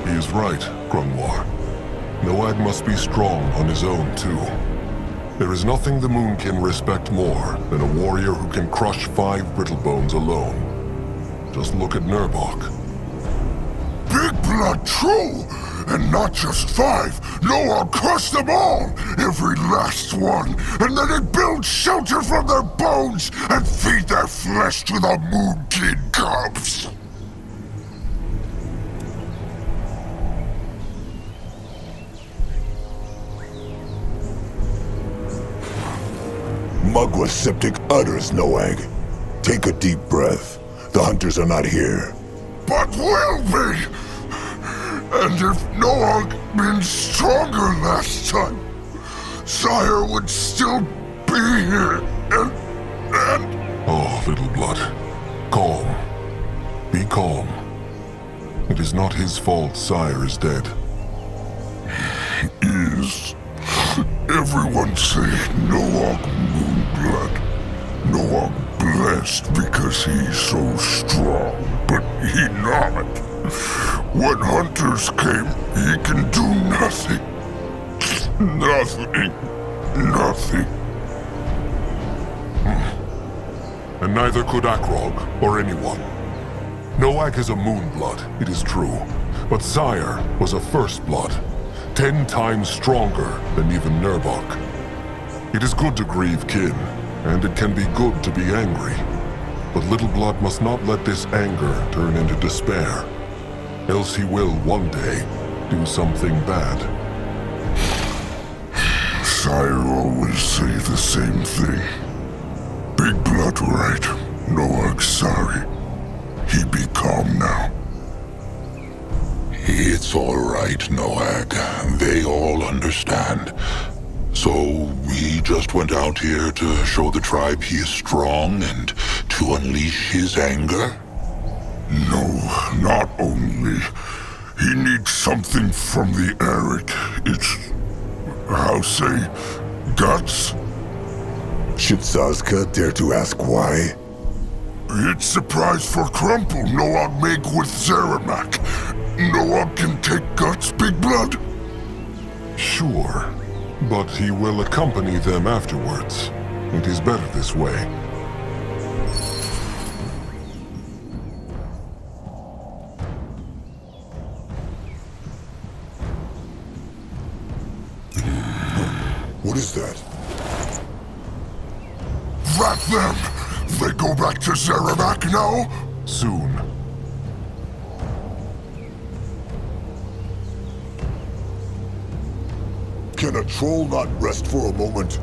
He is right, Grungwar. Noak must be strong on his own, too. There is nothing the Moon can respect more than a warrior who can crush 5 Brittlebones alone. Just look at Nurbok. Big blood, true! And not just 5. Noak crushed them all! Every last one! And then it builds shelter from their bones and feed their flesh to the Moon Kid cubs! Mugwa septic utters, Noag. Take a deep breath. The hunters are not here. But will be! And if Noak been stronger last time, Sire would still be here, and... Oh, little blood. Calm. Be calm. It is not his fault Sire is dead. Is... Everyone say Noak Moonblood. Noak blessed because he's so strong, but he not. When hunters came, he can do nothing. Nothing. Nothing. And neither could Akrog, or anyone. Noak is a Moonblood, it is true, but Sire was a First Blood, 10 times stronger than even Nurbok. It is good to grieve kin, and it can be good to be angry. But Little Blood must not let this anger turn into despair, else he will one day do something bad. Sire always say the same thing. Big Blood right, Noak's sorry. He be calm now. It's all right, Noag. They all understand. So he just went out here to show the tribe he is strong and to unleash his anger? No, not only. He needs something from the Eric. It's, how say, guts? Should Zazka dare to ask why? It's the prize for Crumple Noag make with Zeramak. Noag can take guts, Big Blood? Sure, but he will accompany them afterwards. It is better this way. What is that? Rat them! They go back to Zeramak now? Soon. Can a troll not rest for a moment?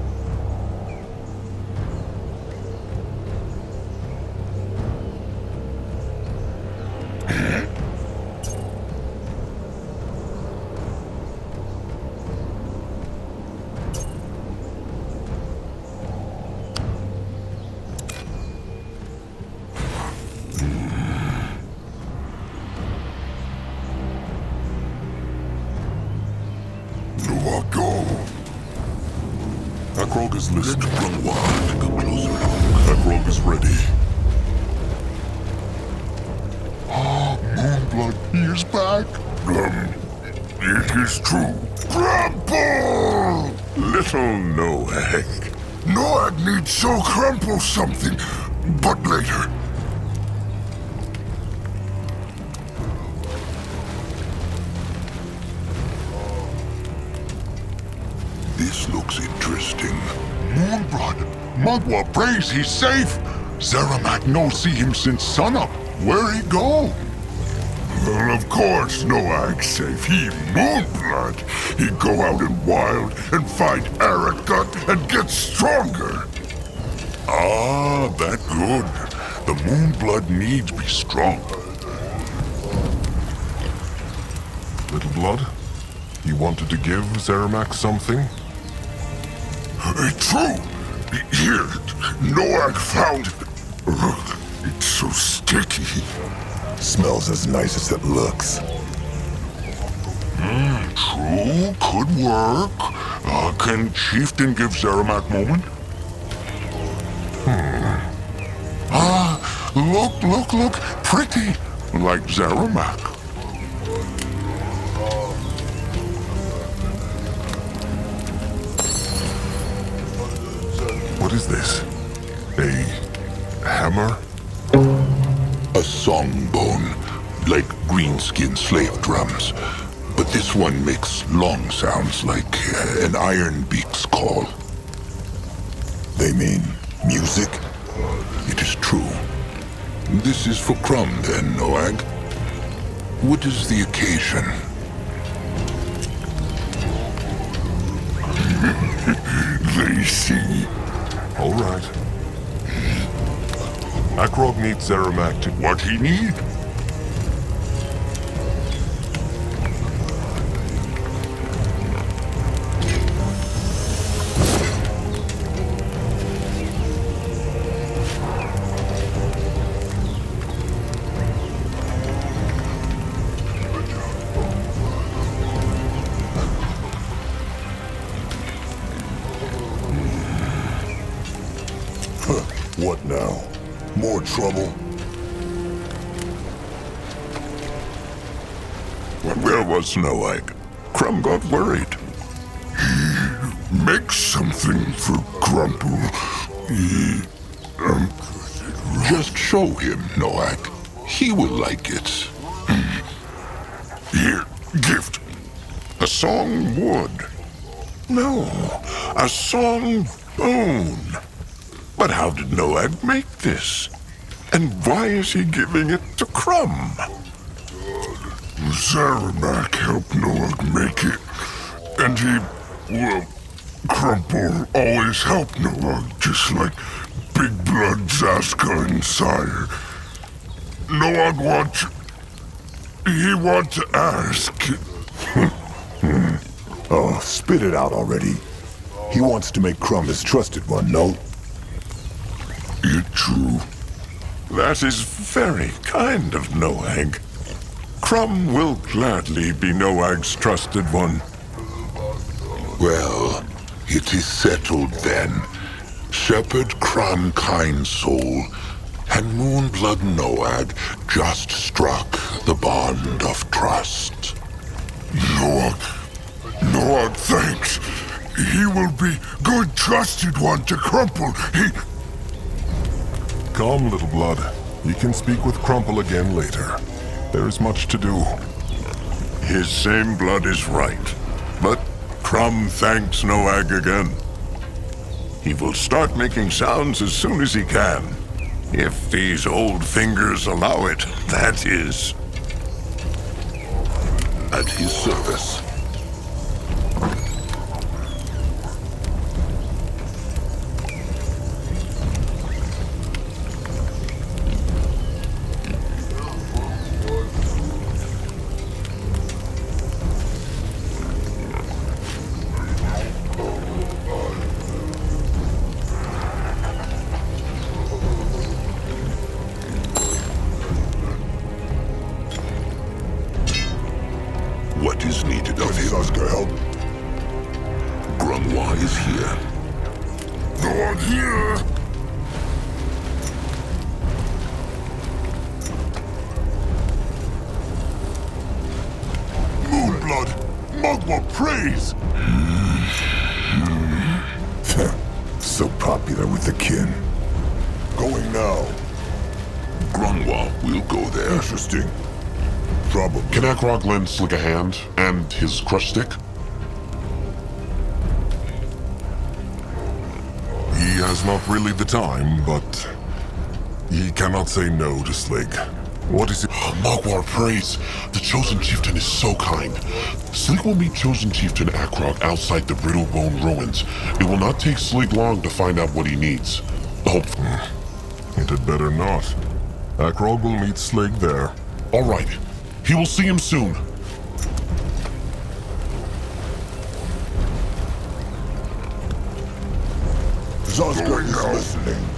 Noag, go! Akrog is listening. Take a closer look. Akrog is ready. Moonblood, he is back! It is true. Crumple! Little Noag. Noag needs so Crumple something, but later. This looks interesting. Moonblood, Mugwa prays he's safe. Zeramak no see him since sunup. Where he go? Well, of course Noag's safe. He Moonblood. He go out in wild and fight Aragut and get stronger. Ah, that good. The Moonblood needs be strong. Little Blood, you wanted to give Zeramak something? True. Here, Noag found it. Ugh, it's so sticky. Smells as nice as it looks. True, could work. Can Chieftain give Zeramak moment? Look, pretty. Like Zeramak. What is this? A hammer? A song bone, like greenskin slave drums. But this one makes long sounds like an iron beak's call. They mean music? It is true. This is for Crumb then, Noag. What is the occasion? They see. All right. Akrog needs Zeramak to... What he need? What now? More trouble? Where was Noag? Crumb got worried. Make something for Crumple. Just show him, Noag. He will like it. Here, gift. A song wood. No, a song bone. But how did Noag make this? And why is he giving it to Crumb? Zeramak helped Noag make it. And he, well, Crumple always helped Noag, just like Big Blood, Zaska, and Sire. Noag wants... He want to ask. Oh, spit it out already. He wants to make Crumb his trusted one, no? It true. That is very kind of Noag. Crum will gladly be Noag's trusted one. Well, it is settled then. Shepherd Crumb kind soul and Moonblood Noag just struck the bond of trust. Noag, thanks. He will be good trusted one to Crumple. He... Calm, little blood. You can speak with Crumple again later. There is much to do. His same blood is right, but Crum thanks Noag again. He will start making sounds as soon as he can. If these old fingers allow it, that is. At his service. What is needed of him? Oscar, help. Grunwa is here. No one here! Moonblood! Mugwa praise! So popular with the kin. Going now. Grunwa will go there. Interesting. Probably. Can Akrog lend Slick a hand? And his crush stick? He has not really the time, but he cannot say no to Slig. What is it? Mogwar prays. The Chosen Chieftain is so kind. Slig will meet Chosen Chieftain Akrog outside the Brittlebone ruins. It will not take Slig long to find out what he needs. Hopefully. It had better not. Akrog will meet Slig there. All right. He will see him soon. Zoska is listening.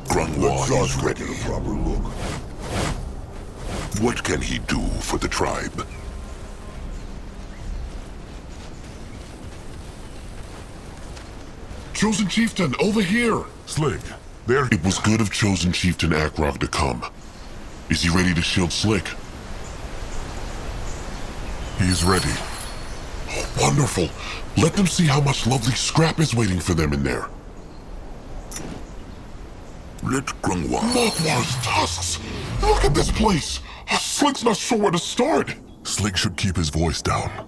Grunwa is ready. A proper look. What can he do for the tribe? Chosen Chieftain, over here! Slig, there. It was good of Chosen Chieftain Akrog to come. Is he ready to shield Slick? He's ready. Oh, wonderful! Let them see how much lovely scrap is waiting for them in there. Let Grunwa... Mogwar's tusks! Look at this place! Slick's not sure where to start! Slig should keep his voice down.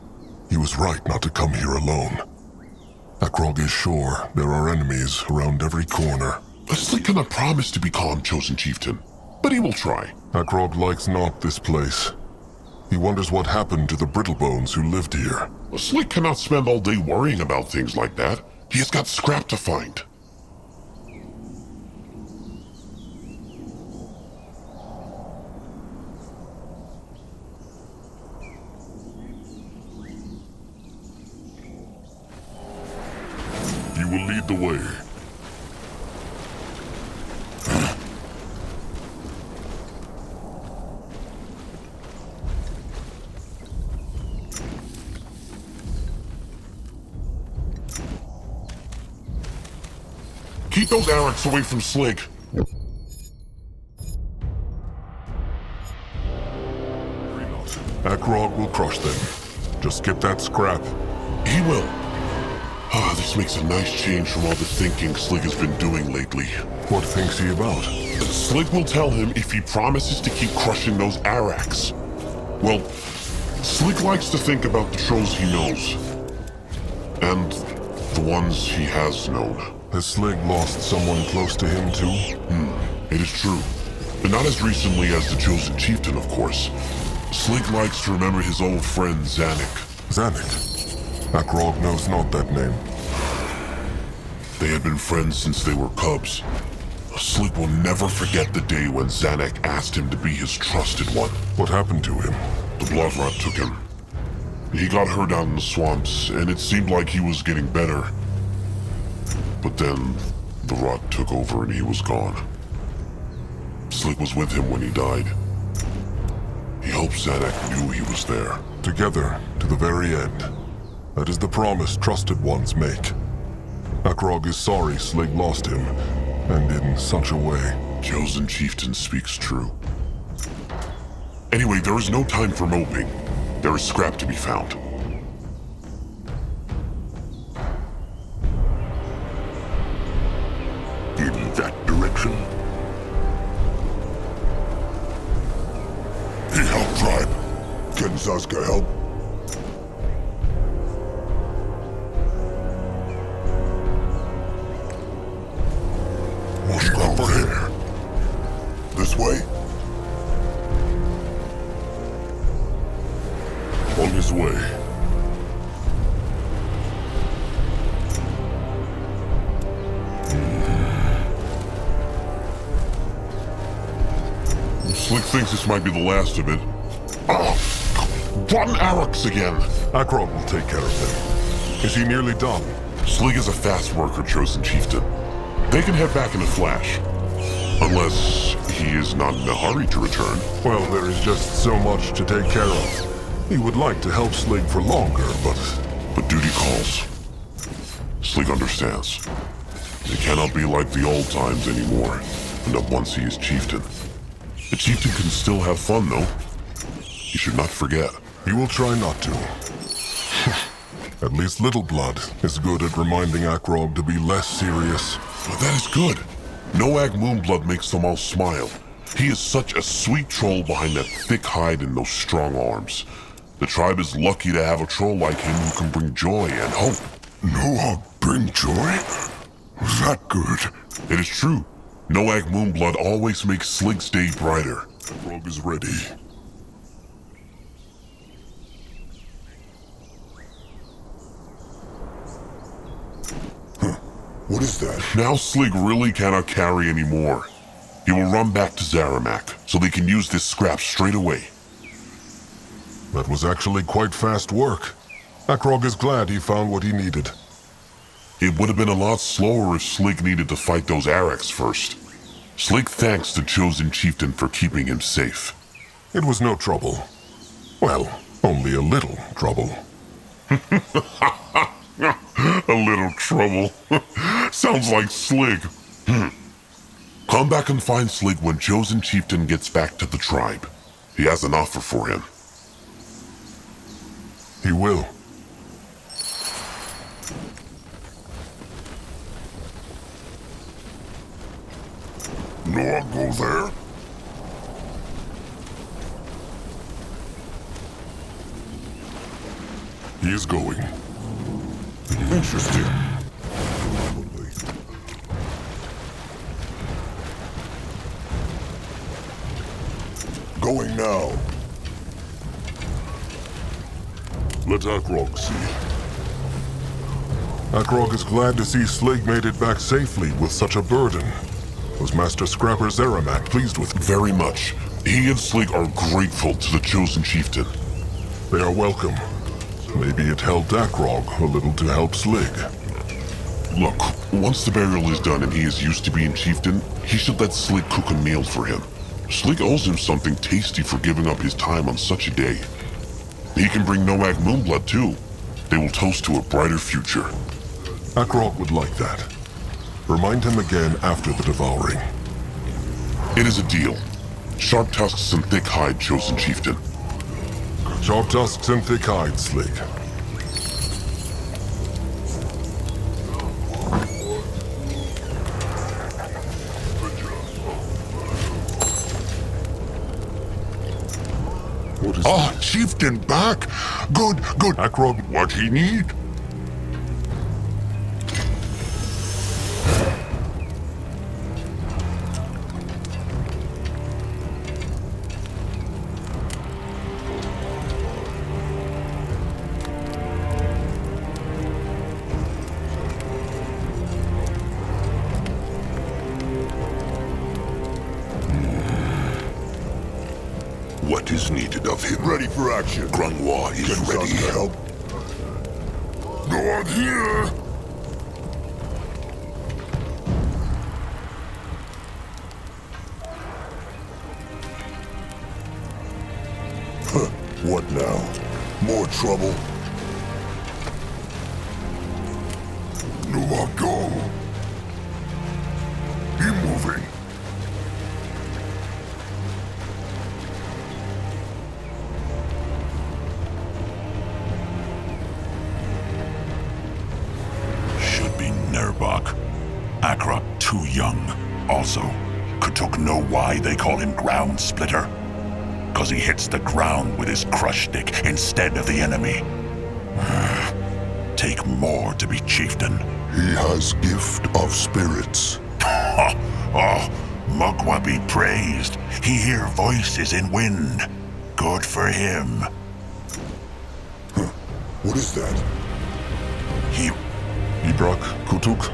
He was right not to come here alone. Akrog is sure there are enemies around every corner. Slick cannot promise to be calm, Chosen Chieftain, but he will try. Akrog likes not this place. He wonders what happened to the Brittlebones who lived here. Slick cannot spend all day worrying about things like that. He has got scrap to find. You will lead the way. Keep those Araks away from Slig. Akrog will crush them. Just get that scrap. He will. Ah, this makes a nice change from all the thinking Slig has been doing lately. What thinks he about? Slig will tell him if he promises to keep crushing those Araks. Well, Slig likes to think about the trolls he knows. And the ones he has known. Has Slig lost someone close to him too? It is true. But not as recently as the Chosen Chieftain, of course. Slig likes to remember his old friend Zanuck. Zanuck? Akrog knows not that name. They had been friends since they were cubs. Slig will never forget the day when Zanuck asked him to be his trusted one. What happened to him? The blood rot took him. He got hurt out in the swamps, and it seemed like he was getting better. But then, the rot took over and he was gone. Slig was with him when he died. He hoped Zanuck knew he was there. Together, to the very end. That is the promise trusted ones make. Akrog is sorry Slig lost him, and in such a way. Chosen Chieftain speaks true. Anyway, there is no time for moping. There is scrap to be found. In that direction? He helped, tribe. Can Zaska help? What's over here? This way? On his way. Slig thinks this might be the last of it. Rotten Arax again! Akrog will take care of them. Is he nearly done? Slig is a fast worker, Chosen Chieftain. They can head back in a flash. Unless he is not in a hurry to return. Well, there is just so much to take care of. He would like to help Slig for longer, But duty calls. Slig understands. It cannot be like the old times anymore, and not once he is chieftain. The chieftain can still have fun, though. He should not forget. he will try not to. At least Little Blood is good at reminding Akrog to be less serious. Well, that is good. Noag Moonblood makes them all smile. He is such a sweet troll behind that thick hide and those strong arms. The tribe is lucky to have a troll like him who can bring joy and hope. Noag bring joy? Was that good? It is true. Noag Moonblood always makes Slig's day brighter. Akrog is ready. What is that? Now Slig really cannot carry anymore. He will run back to Zaramak, so they can use this scrap straight away. That was actually quite fast work. Akrog is glad he found what he needed. It would have been a lot slower if Slig needed to fight those Arax first. Slig thanks the Chosen Chieftain for keeping him safe. It was no trouble. Well, only a little trouble. A little trouble. Sounds like Slig. Come back and find Slig when Chosen Chieftain gets back to the tribe. He has an offer for him. He will. Noag go there? He is going. Interesting. Going now. Let Akrog see. Akrog is glad to see Slig made it back safely with such a burden. Was Master Scrapper Zaramak pleased with him? Very much. He and Slig are grateful to the Chosen Chieftain. They are welcome. Maybe it helped Akrog a little to help Slig. Look, once the burial is done and he is used to being chieftain, he should let Slig cook a meal for him. Slig owes him something tasty for giving up his time on such a day. He can bring Noag Moonblood too. They will toast to a brighter future. Akrog would like that. Remind him again after the devouring. It is a deal. Sharp tusks and thick hide, Chosen Chieftain. Sharp tusks and thick hide, Slig. What is Ah, Chieftain back! Good, good. Akrog, What he need? What is needed of him? Ready for action. Grunwa is Can ready. Zazka help? No one here! What now? More trouble? No, go. Be moving. Should be Nerbok. Akrok too young. Also, Kutuk know why they call him Ground Splitter. 'Cause he hits the ground with his crush stick instead of the enemy. Take more to be chieftain. He has gift of spirits. Oh, Mugwa be praised. He hear voices in wind. Good for him. What is that? He... Ibrak, Kutuk,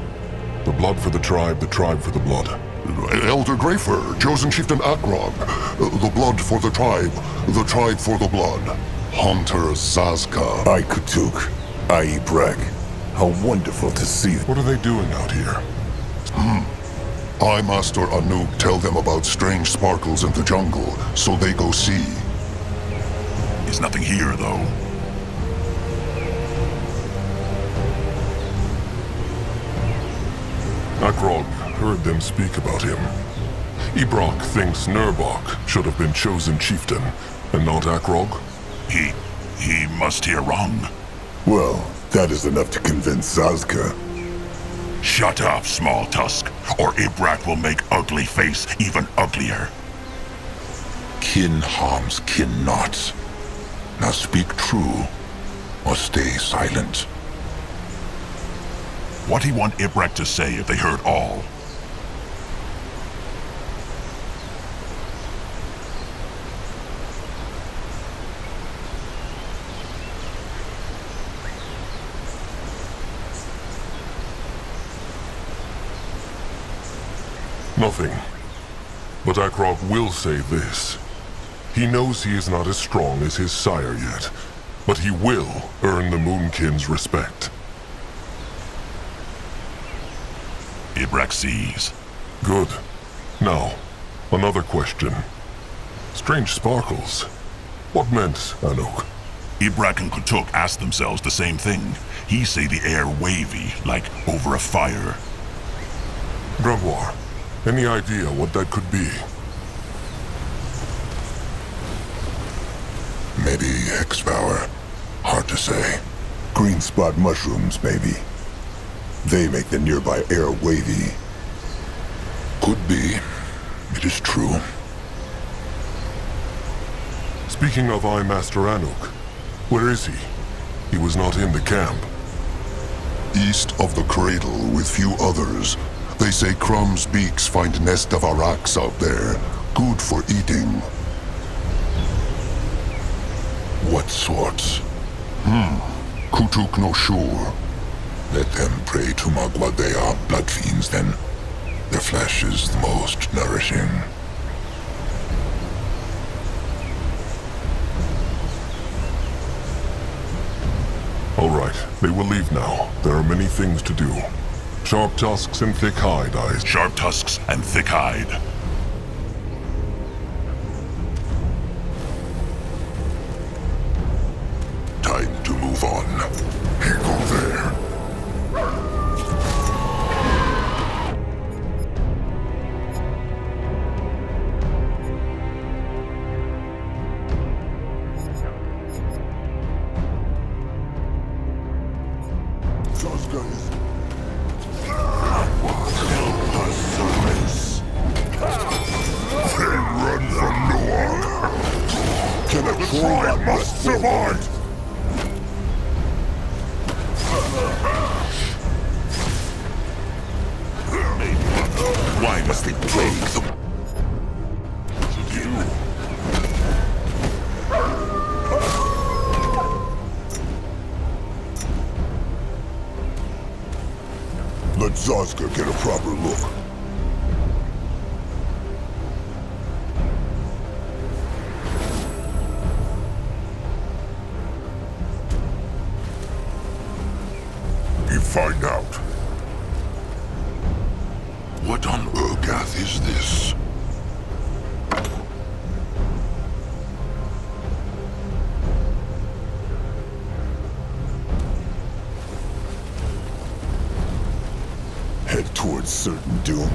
the blood for the tribe for the blood. Elder Greyfur, chosen chieftain Akrog. The blood for the tribe for the blood. Hunter Zazka. I Kutuk. I Ibrak. How wonderful to see. What are they doing out here? I, Master Anuk, tell them about strange sparkles in the jungle, so they go see. There's nothing here, though. Akrog heard them speak about him. Ibrak thinks Nerbok should have been chosen chieftain, and not Akrog. He must hear wrong. Well, that is enough to convince Zazka. Shut up, small tusk, or Ibrak will make ugly face even uglier. Kin harms kin not. Now speak true, or stay silent. What he want Ibrak to say if they heard all? Nothing. But Akrog will say this. He knows he is not as strong as his sire yet, but he will earn the Moonkin's respect. Ibrak sees. Good. Now, another question. Strange sparkles. What meant, Anuk? Ibrak and Kutuk asked themselves the same thing. He say the air wavy, like over a fire. Grumwar, any idea what that could be? Maybe Hexpower. Hard to say. Green spot mushrooms, maybe. They make the nearby air wavy. Could be. It is true. Speaking of I Master Anuk, where is he? He was not in the camp. East of the cradle with few others. They say Crumb's beaks find nest of araks out there. Good for eating. What sorts? Kutuk no sure. Let them pray to Magwa. They are blood fiends then. Their flesh is the most nourishing. All right, they will leave now. There are many things to do. Sharp tusks and thick hide, Sharp tusks and thick hide. Time to move on. Here go there. Must survive! Why must they plague them? Let Zazka get a proper look. Morgath is this? Head towards certain doom?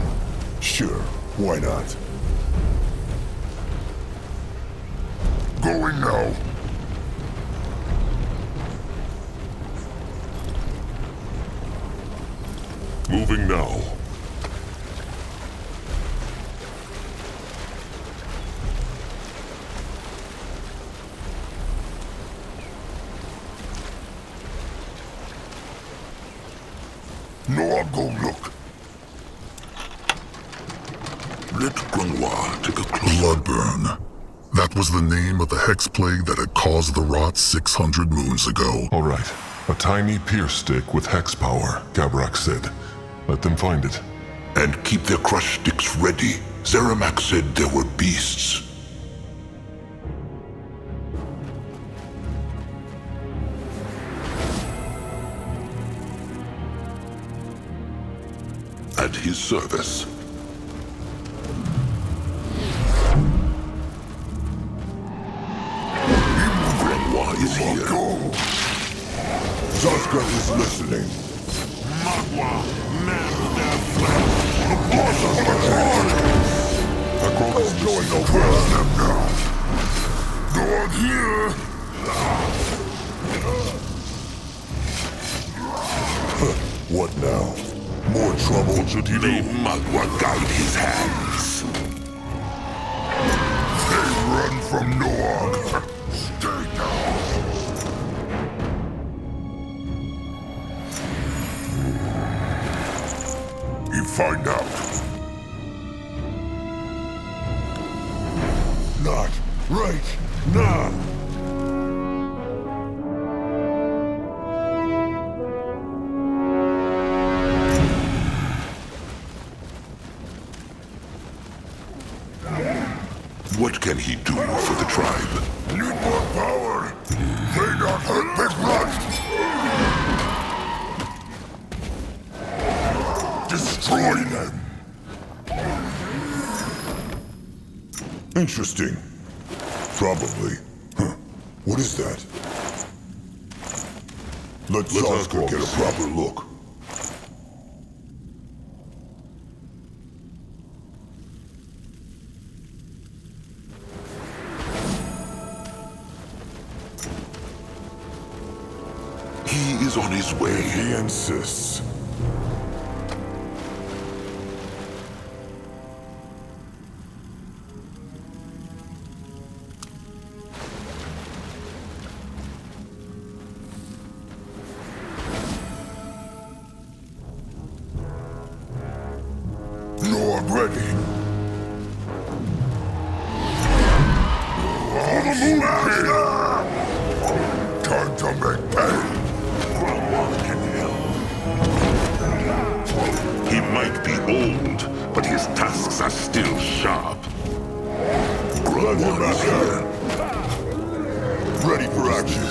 Sure, why not? Going now. Moving now. No, I'll go look. Let Grenoir take a closer. Bloodburn. That was the name of the hex plague that had caused the rot 600 moons ago. All right. A tiny pierce stick with hex power, Gabrak said. Let them find it. And keep their crush sticks ready. Zeramak said there were beasts. At his service. Grenoir is here. Go. Zaska is listening. Magua, man their flesh. I'm going nowhere. Them now. Go on here. What now? More trouble? What should he do? May Magua guide his hands. They run from Noag. Stay down. You find out. Not right now. What can he do for the tribe? Need more power. They not hurt Big Blood. Destroy them. Interesting. Probably. Huh. What is that? Let Zaska get a proper look. He is on his way. He insists. No, I'm ready. Time to make pay. He might be old, but his tusks are still sharp. Grandma is here. Ready for action.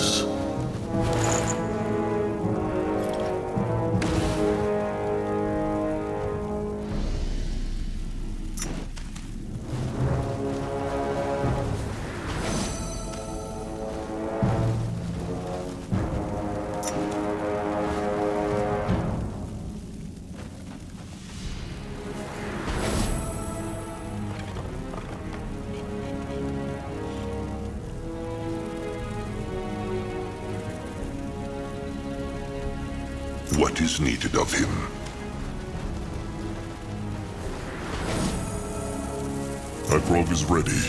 What is needed of him? Eprog is ready.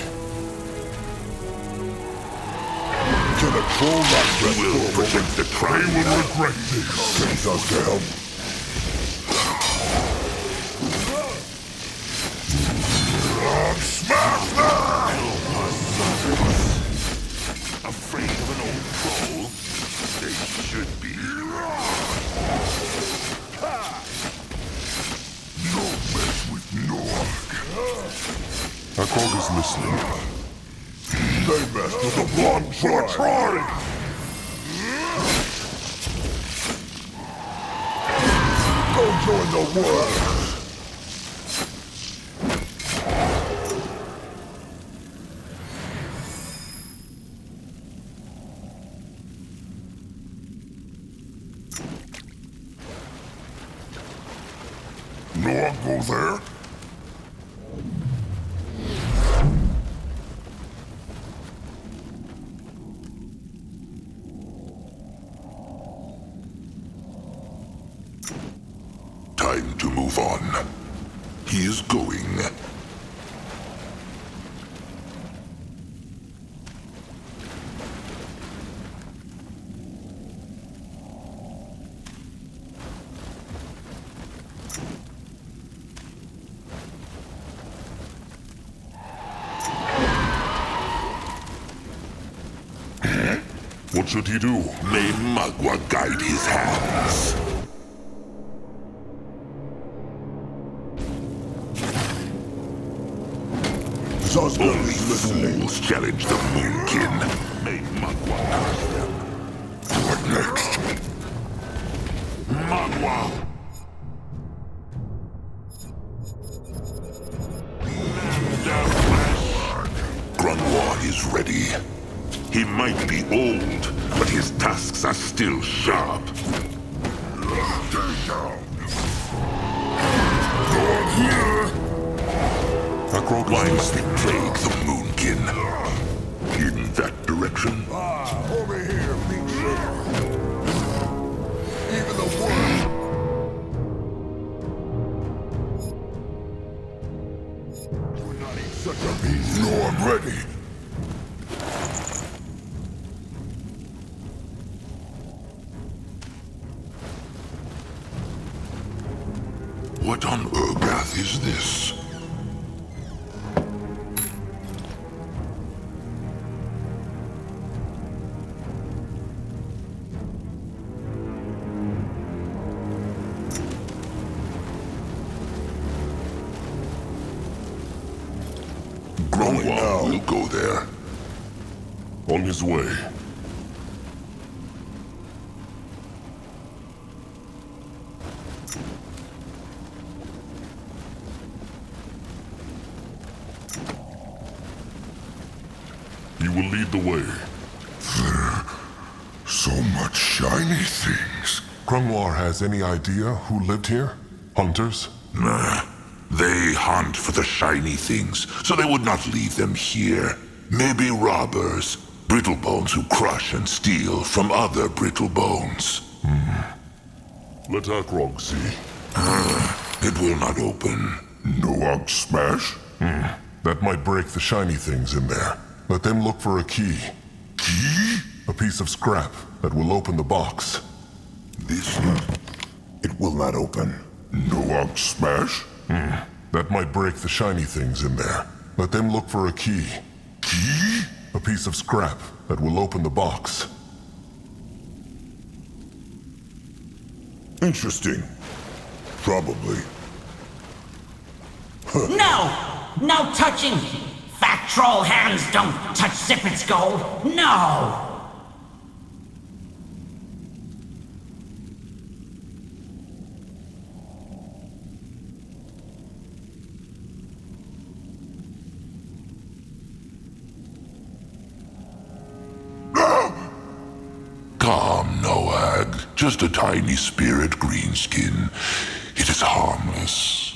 Can a troll not rest Will for a protect moment? the tribe. They will regret this. Can Zaska help? Smash them! Afraid of an old troll? They should be. No mess with Noag. Eprog is listening. They messed with the wrong tribe. Go join the war. go there? Time to move on. He is going. What should he do? May Magua guide his hands. Only fools challenge the Moonkin. May Magua curse them. What next? Magua! Grunwald is ready. He might be old, but his tasks are still sharp. Why must they plague the Moonkin? In that direction? Over here, big sugar. Even the worst. Would not eat such a beast. No, I'm ready. What on Urgath is this? Grunwald will go there. On his way. You will lead the way. So much shiny things. Grunwald has any idea who lived here? Hunters? Nah. They hunt for the shiny things, so they would not leave them here. Maybe robbers. Brittlebones who crush and steal from other brittlebones. Let Akrog see. It will not open. No smash? That might break the shiny things in there. Let them look for a key. Key? A piece of scrap that will open the box. This It will not open. no smash? That might break the shiny things in there. Let them look for a key. Key? A piece of scrap that will open the box. Interesting. Probably. No! No touching! Fat troll hands don't touch Zippet's gold! No! Calm, Noag. Just a tiny spirit, Greenskin. It is harmless.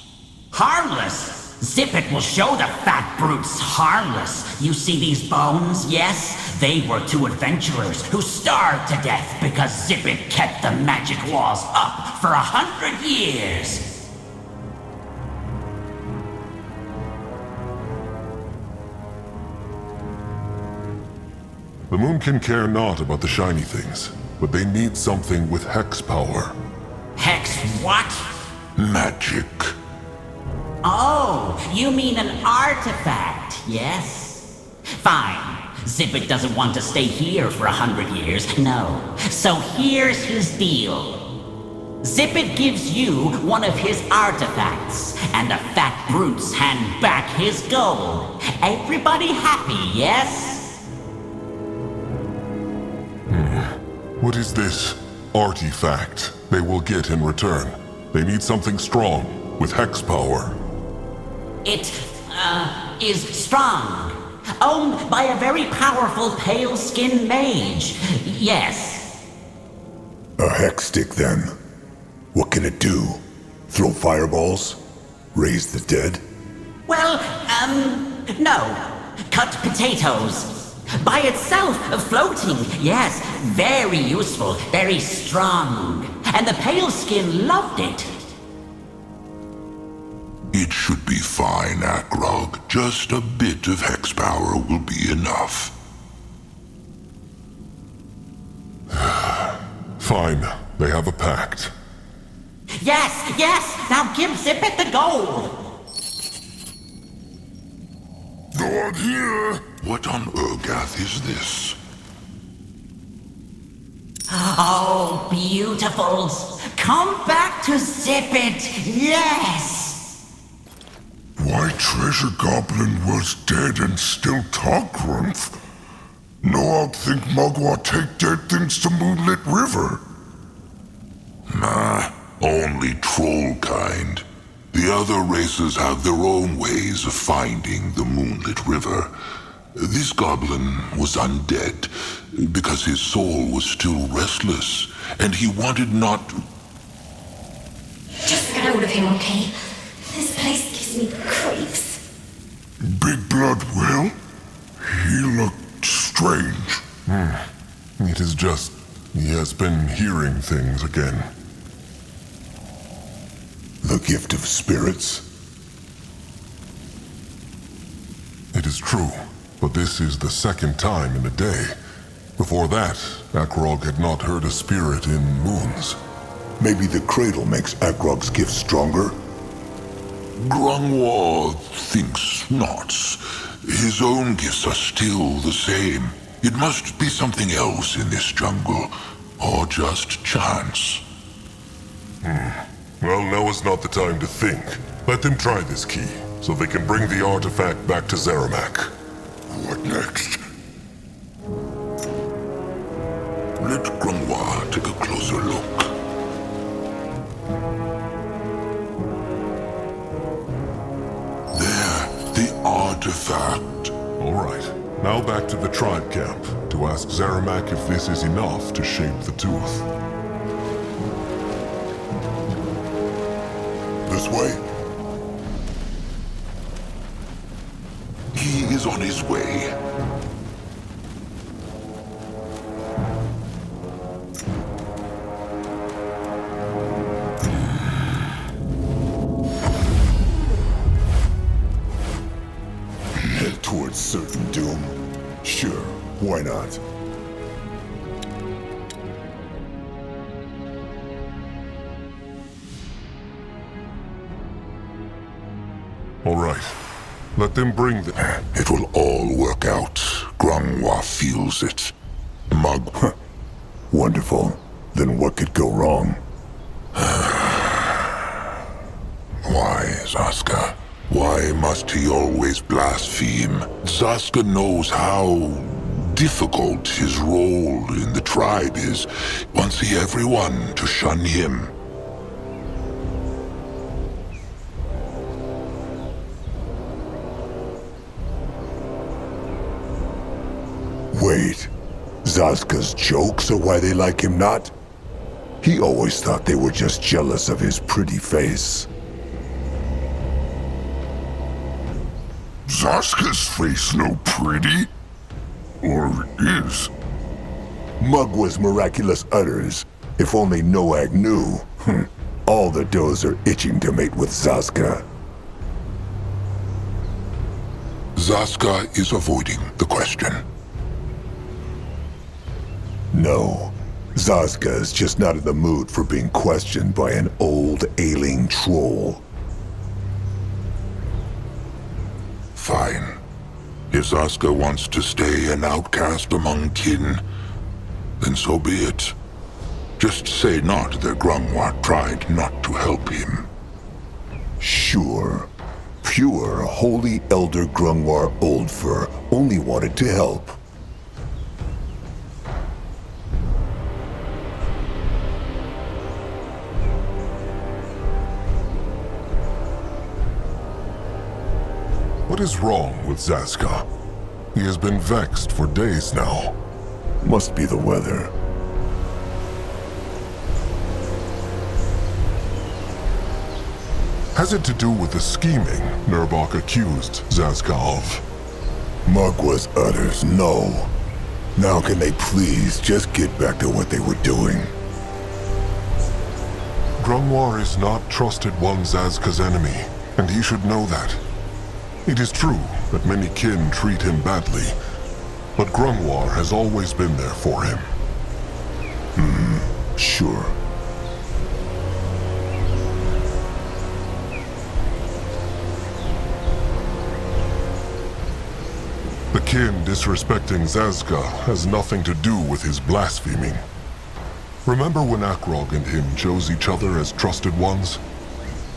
Harmless? Zippet will show the fat brutes harmless. You see these bones, yes? They were two adventurers who starved to death because Zippet kept the magic walls up for 100 years. The Moonkin care not about the shiny things, but they need something with hex power. Hex what? Magic. Oh, you mean an artifact, yes? Fine. Zippet doesn't want to stay here for 100 years, no. So here's his deal. Zippet gives you one of his artifacts, and the fat brutes hand back his gold. Everybody happy, yes? What is this artifact they will get in return? They need something strong, with hex power. It, is strong. Owned by a very powerful pale-skinned mage. Yes. A hex stick, then. What can it do? Throw fireballs? Raise the dead? Well, no. Cut potatoes. By itself, floating, yes. Very useful, very strong. And the pale skin loved it. It should be fine, Akrog. Just a bit of hex power will be enough. Fine. They have a pact. Yes, yes! Now give Zippet the gold! Not here! What on Urgath is this? Oh, beautifuls! Come back to Zippet! Yes! Why, Treasure Goblin was dead and still talk, Grumph? No, I'd think Mugwa take dead things to Moonlit River. Nah, only troll kind. The other races have their own ways of finding the Moonlit River. This goblin was undead because his soul was still restless, and he wanted not to... Just get out of here, okay? This place gives me the creeps. Big Blood will? He looked strange. It is just... he has been hearing things again. The gift of spirits? It is true, but this is the second time in a day. Before that, Akrog had not heard a spirit in moons. Maybe the cradle makes Akrog's gift stronger? Grungwar thinks not. His own gifts are still the same. It must be something else in this jungle, or just chance. Well, now is not the time to think. Let them try this key, so they can bring the artifact back to Zeramak. What next? Let Grungwar take a closer look. The artifact. All right. Now back to the tribe camp to ask Zeramak if this is enough to shape the tooth. This way? He is on his way. Head towards certain doom? Sure, why not? All right. Let them bring the... It will all work out. Grungwar feels it. Mug... Wonderful. Then what could go wrong? Why, Zaska? Why must he always blaspheme? Zaska knows how difficult his role in the tribe is. Wants everyone to shun him. Wait, Zaska's jokes are why they like him not? He always thought they were just jealous of his pretty face. Zaska's face no pretty? Or is? Mugwa's miraculous utters. If only Noag knew. All the does are itching to mate with Zaska. Zaska is avoiding the question. No, Zaska is just not in the mood for being questioned by an old, ailing troll. Fine. If Zaska wants to stay an outcast among kin, then so be it. Just say not that Grungwar tried not to help him. Sure. Pure, holy Elder Grungwar Oldfur only wanted to help. What is wrong with Zaska? He has been vexed for days now. Must be the weather. Has it to do with the scheming Nurbok accused Zazka of? Mugwa's utters no. Now can they please just get back to what they were doing? Grungwar is not trusted one Zazka's enemy, and he should know that. It is true that many kin treat him badly, but Grungwar has always been there for him. Sure. The kin disrespecting Zazka has nothing to do with his blaspheming. Remember when Akrog and him chose each other as trusted ones?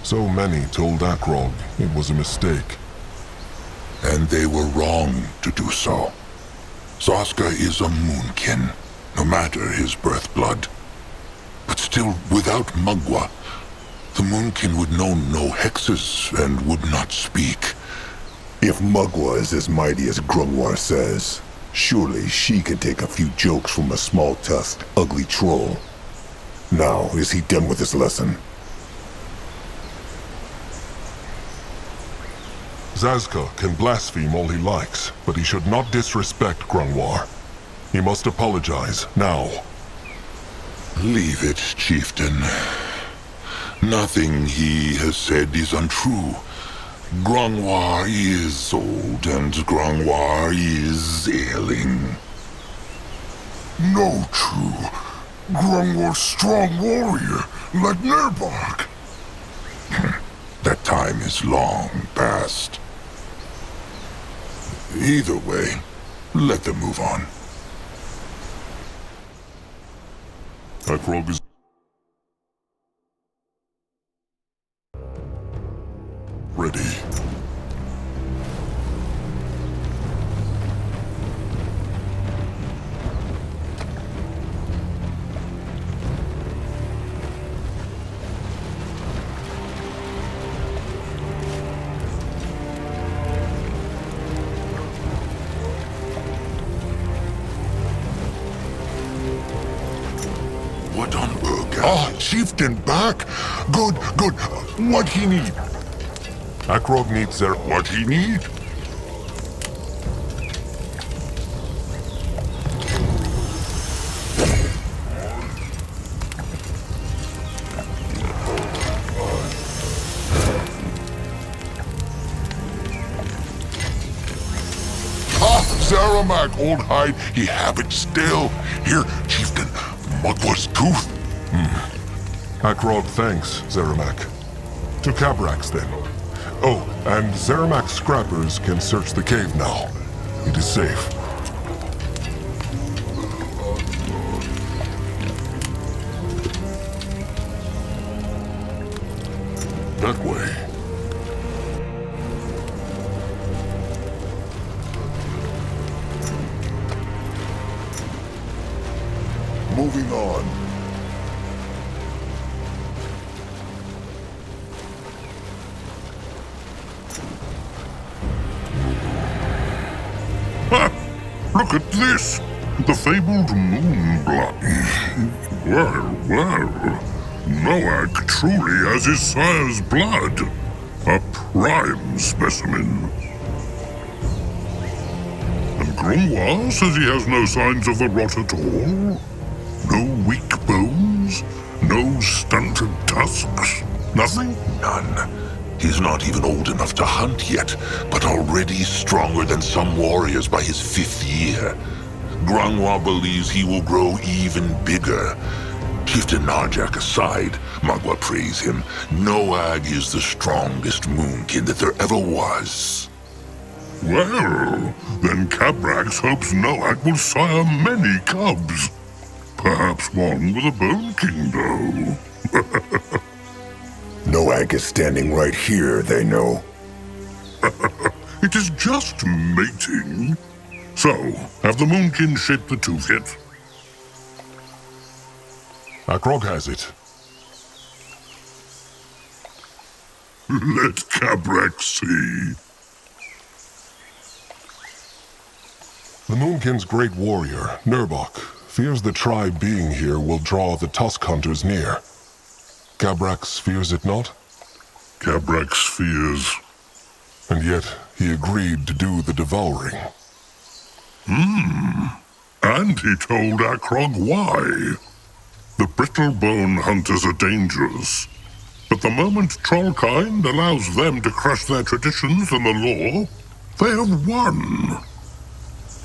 So many told Akrog it was a mistake. And they were wrong to do so. Zazka is a moonkin, no matter his birth blood. But still, without Mugwa, the moonkin would know no hexes and would not speak. If Mugwa is as mighty as Grungwar says, surely she can take a few jokes from a small-tusked, ugly troll. Now, is he done with his lesson? Zazka can blaspheme all he likes, but he should not disrespect Grungwar. He must apologize, now. Leave it, chieftain. Nothing he has said is untrue. Grungwar is old, and Grungwar is ailing. No, true. Grungwar's strong warrior, like Nurbok. That time is long past. Either way, let them move on. Akrog is... ready. What on earth? Ah, chieftain back. Good, good. What he need? Akrog needs their... What he need? Zaramak, old hide, he have it still. Here, chieftain, Mugwa's tooth. Akrog thanks, Zeramak. To Cabrax, then. Oh, and Zeramak's scrappers can search the cave now. It is safe. That way. Moving on. Look at this! The fabled moonblood. Well. Noak truly has his sire's blood. A prime specimen. And Grungwar says he has no signs of the rot at all. No weak bones, no stunted tusks, nothing? None. He's not even old enough to hunt yet, but already stronger than some warriors by his 5th year. Grungwar believes he will grow even bigger. Chieftain Narjak aside, Mugwa praise him. Noag is the strongest moonkin that there ever was. Well, then Cabrax hopes Noak will sire many cubs. Perhaps one with a Bone King, though. Noak is standing right here, they know. It is just mating. So, have the Moonkin shaped the tooth yet? Akrog has it. Let Cabrax see. The Moonkin's great warrior, Nurbok, fears the tribe being here will draw the Tusk Hunters near. Cabrax fears it not? Cabrak's fears. And yet, he agreed to do the devouring. And he told Akrog why. The brittle-bone hunters are dangerous. But the moment Trollkind allows them to crush their traditions and the law, they have won.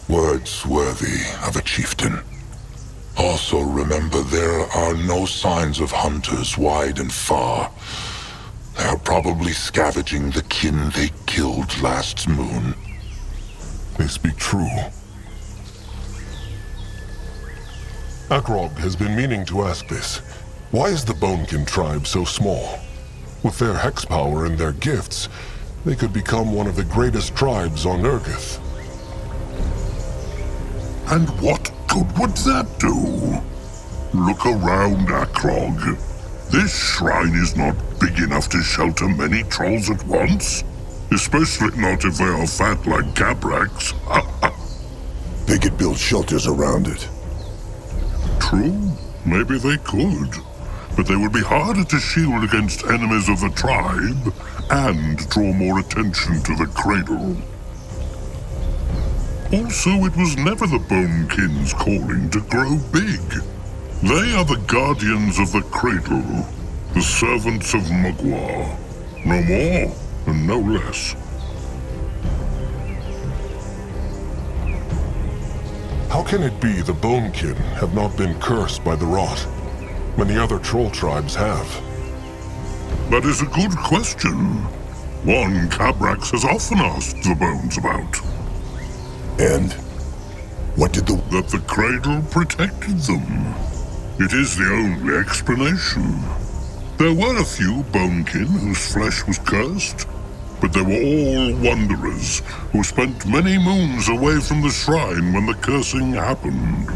Words worthy of a chieftain. Also remember there are no signs of hunters wide and far. They are probably scavenging the kin they killed last moon. They speak true. Akrog has been meaning to ask this. Why is the Bonekin tribe so small? With their hex power and their gifts, they could become one of the greatest tribes on Urgith. And what good would that do? Look around, Akrog. This shrine is not big enough to shelter many trolls at once. Especially not if they are fat like Cabraks. They could build shelters around it. True, maybe they could. But they would be harder to shield against enemies of the tribe and draw more attention to the cradle. Also, it was never the Bonekin's calling to grow big. They are the guardians of the cradle, the servants of Mugwar. No more and no less. How can it be the Bonekin have not been cursed by the rot, when the other troll tribes have? That is a good question. One Cabrax has often asked the Bones about. And what did That the cradle protected them. It is the only explanation. There were a few Bonekin whose flesh was cursed, but they were all wanderers who spent many moons away from the shrine when the cursing happened.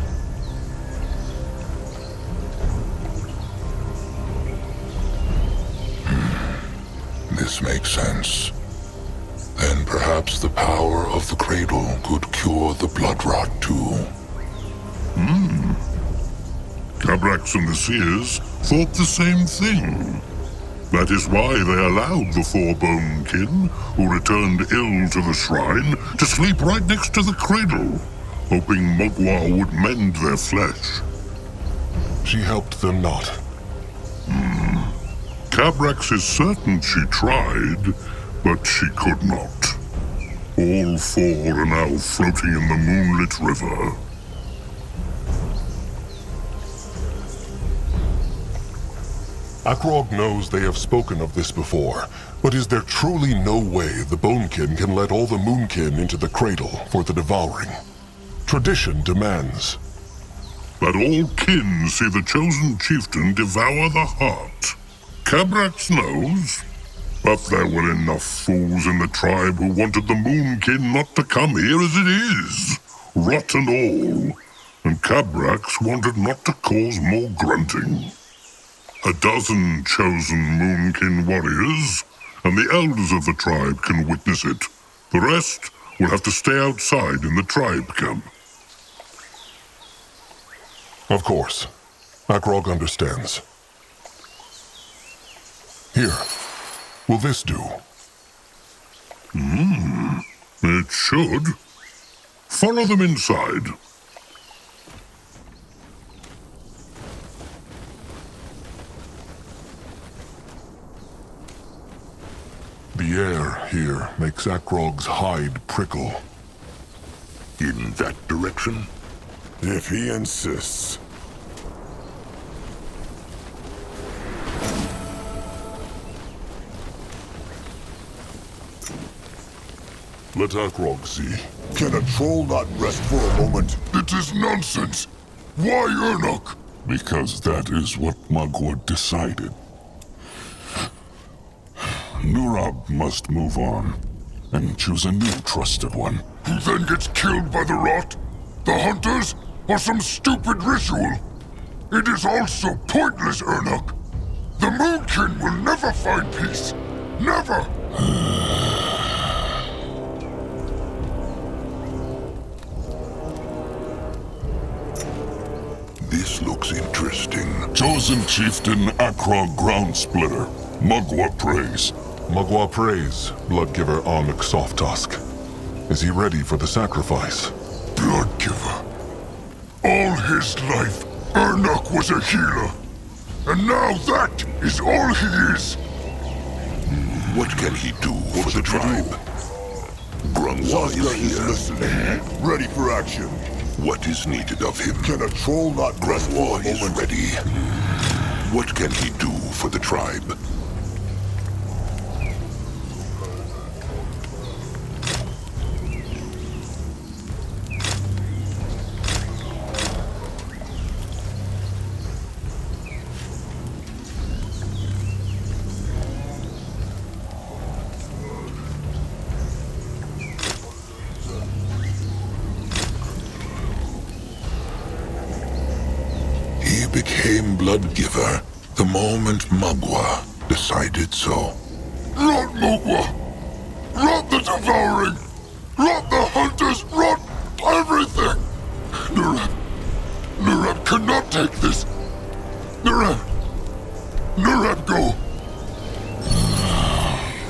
This makes sense. Then perhaps the power of the cradle could cure the blood rot too. Cabrax and the Seers thought the same thing. That is why they allowed the four Bonekin, who returned ill to the shrine, to sleep right next to the cradle, hoping Mugwar would mend their flesh. She helped them not. Cabrax is certain she tried, but she could not. All four are now floating in the moonlit river. Akrog knows they have spoken of this before, but is there truly no way the Bonekin can let all the Moonkin into the cradle for the devouring? Tradition demands. That all kin see the chosen chieftain devour the heart. Cabrax knows, but there were enough fools in the tribe who wanted the Moonkin not to come here as it is, rot and all, and Cabrax wanted not to cause more grunting. 12 chosen Moonkin warriors, and the elders of the tribe can witness it. The rest will have to stay outside in the tribe camp. Of course. Akrog understands. Here. Will this do? It should. Follow them inside. The air here makes Akrog's hide prickle. In that direction? If he insists. Let Akrog see. Can a troll not rest for a moment? It is nonsense. Why Ernok? Because that is what Mugwы decided. Nurab must move on and choose a new trusted one. Who then gets killed by the rot? The hunters? Or some stupid ritual? It is all so pointless, Ernok. The Moonkin will never find peace. Never! This looks interesting. Chosen Chieftain Akrog Ground Splitter, Mugwы praise. Mugwa prays Bloodgiver Arnuk Softtusk. Is he ready for the sacrifice? Bloodgiver. All his life, Arnuk was a healer. And now that is all he is. What can he do for the tribe? Grungwa is here. Listening. Ready for action. What is needed of him? Can a troll not rest for a Grungwa is moment? ready. What can he do for the tribe? He became Bloodgiver the moment Mugwa decided so. Rot Mugwa! Rot the devouring! Rot the hunters! Rot everything! Nurab cannot take this! Nurab, go!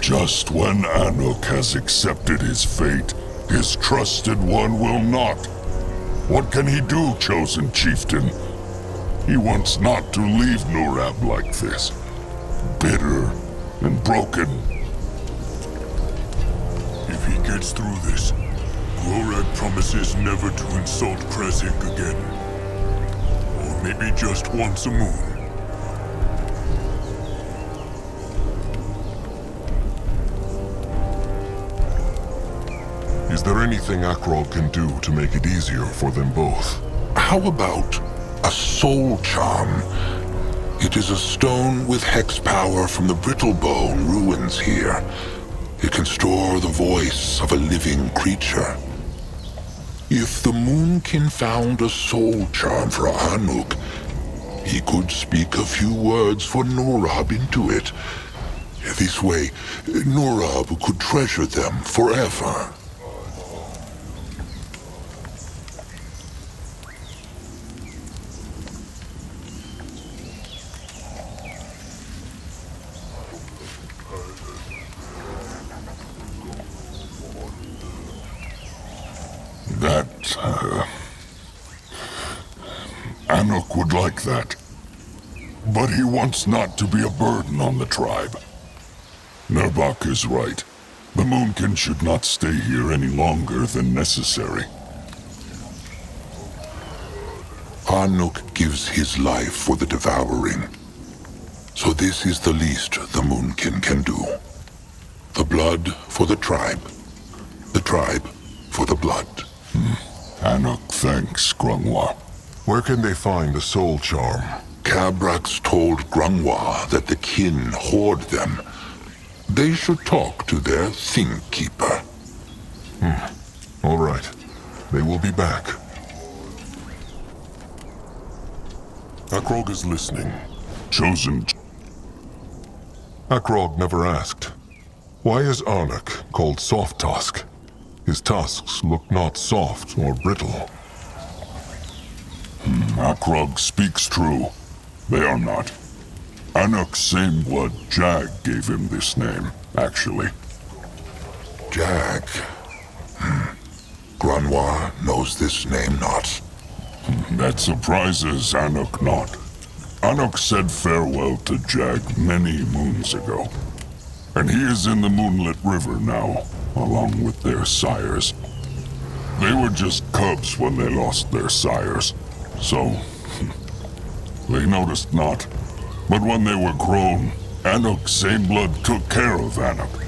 Just when Anuk has accepted his fate, his trusted one will not. What can he do, chosen chieftain? He wants not to leave Nurab like this, bitter and broken. If he gets through this, Gorad promises never to insult Kresik again. Or maybe just once a moon. Is there anything Akrog can do to make it easier for them both? How about a soul charm? It is a stone with hex power from the Brittlebone ruins here. It can store the voice of a living creature. If the Moonkin found a soul charm for Anuk, he could speak a few words for Nurab into it. This way, Nurab could treasure them forever. Anuk would like that. But he wants not to be a burden on the tribe. Nerbak is right. The Moonkin should not stay here any longer than necessary. Anuk gives his life for the devouring. So this is the least the Moonkin can do. The blood for the tribe. The tribe for the blood. Anuk thanks Grungwa. Where can they find the soul charm? Cabrax told Grungwa that the kin hoard them. They should talk to their Thing Keeper. All right. They will be back. Akrog is listening. Chosen. Akrog never asked. Why is Arnuk called Soft Tusk? His tusks look not soft or brittle. Akrog speaks true. They are not. Anuk's same blood, Jag, gave him this name, actually. Jag? Grunwa knows this name not. That surprises Anuk not. Anuk said farewell to Jag many moons ago. And he is in the Moonlit River now, along with their sires. They were just cubs when they lost their sires, so they noticed not. But when they were grown, Anuk's same blood took care of Anuk.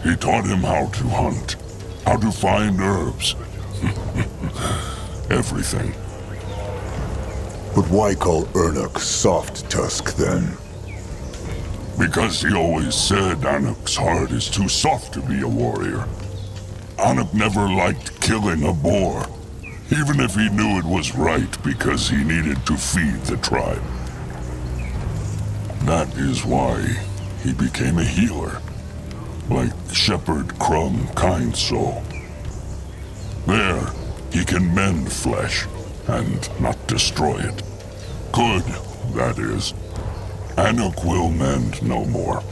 He taught him how to hunt, how to find herbs. Everything. But why call Ernuk Soft Tusk then? Because he always said Anuk's heart is too soft to be a warrior. Anuk never liked killing a boar, even if he knew it was right because he needed to feed the tribe. That is why he became a healer, like Shepherd Crumb Kind Soul. There, he can mend flesh and not destroy it. Good, that is. Anuk will mend no more.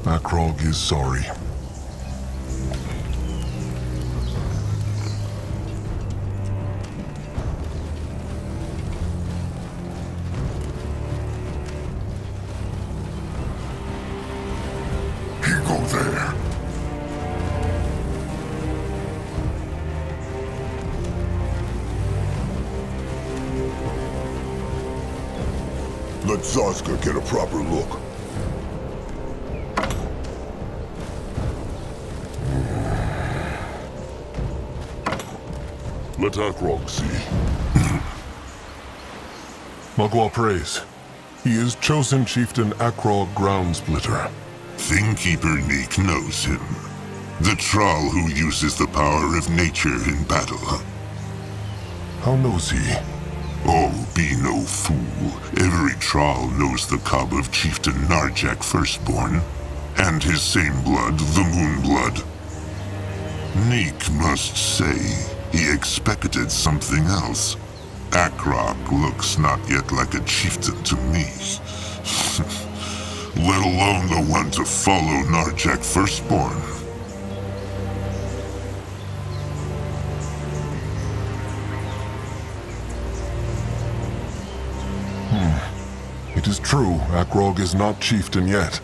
Akrog is sorry. He go there. Let Zarska get a proper look. Let Akrog see. Mugwa prays. He is chosen chieftain Akrog Groundsplitter. Thingkeeper Neek knows him. The troll who uses the power of nature in battle. How knows he? Oh, be no fool. Every troll knows the cub of Chieftain Narjak Firstborn, and his same blood, the Moon Blood. Neek must say he expected something else. Akrog looks not yet like a chieftain to me. Let alone the one to follow Narjak Firstborn. It is true, Akrog is not chieftain yet,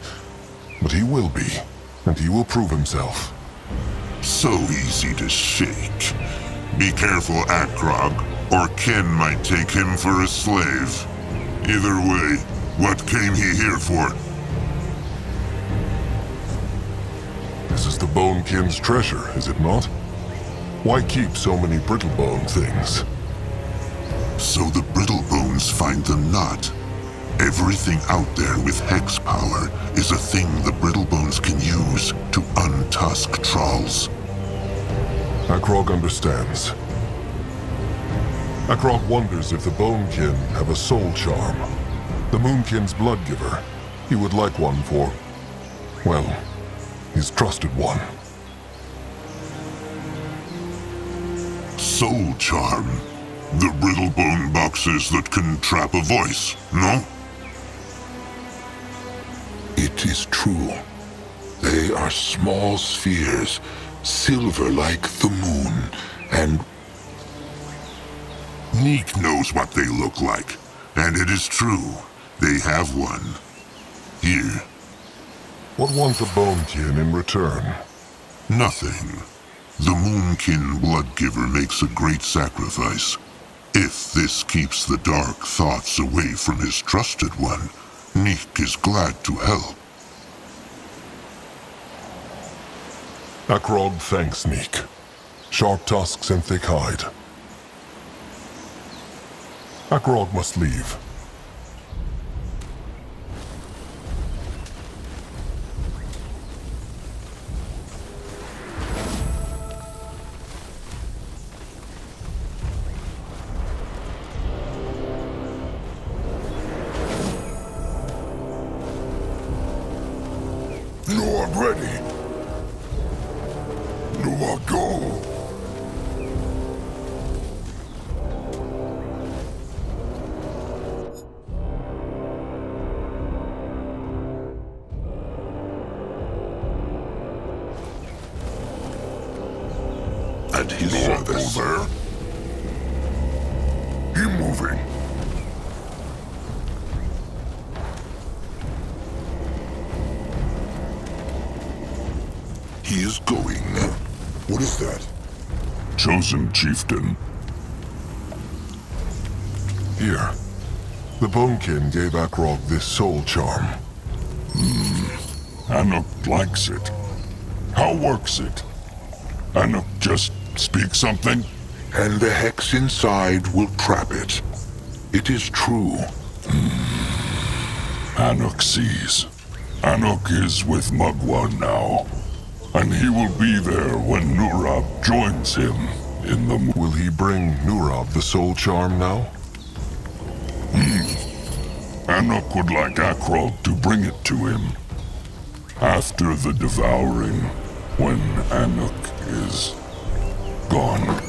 but he will be, and he will prove himself. So easy to shake. Be careful, Akrog, or Ken might take him for a slave. Either way, what came he here for? This is the Bonekin's treasure, is it not? Why keep so many Brittlebone things? So the Brittlebones find them not. Everything out there with hex power is a thing the Brittlebones can use to untusk trolls. Akrog understands. Akrog wonders if the Bonekin have a soul charm. The Moonkin's blood giver. He would like one for, well, his trusted one. Soul charm? The Brittlebone boxes that can trap a voice, no? It is true. They are small spheres, silver like the moon, and Neek knows what they look like, and it is true. They have one. Here. What want the Bonekin in return? Nothing. The Moonkin Bloodgiver makes a great sacrifice. If this keeps the dark thoughts away from his trusted one, Neek is glad to help. Akrog thanks Neek. Sharp tusks and thick hide. Akrog must leave. You are ready. You are go. At his service. Over. He moving. He is going. What is that? chosen chieftain. Here. The Bonekin gave Akrog this soul charm. Anuk likes it. How works it? Anuk just speak something? And the hex inside will trap it. It is true. Anuk sees. Anuk is with Mugwa now. And he will be there when Nurab joins him in the... Will he bring Nurab the soul charm now? Anuk would like Akrog to bring it to him. After the devouring, when Anuk is gone.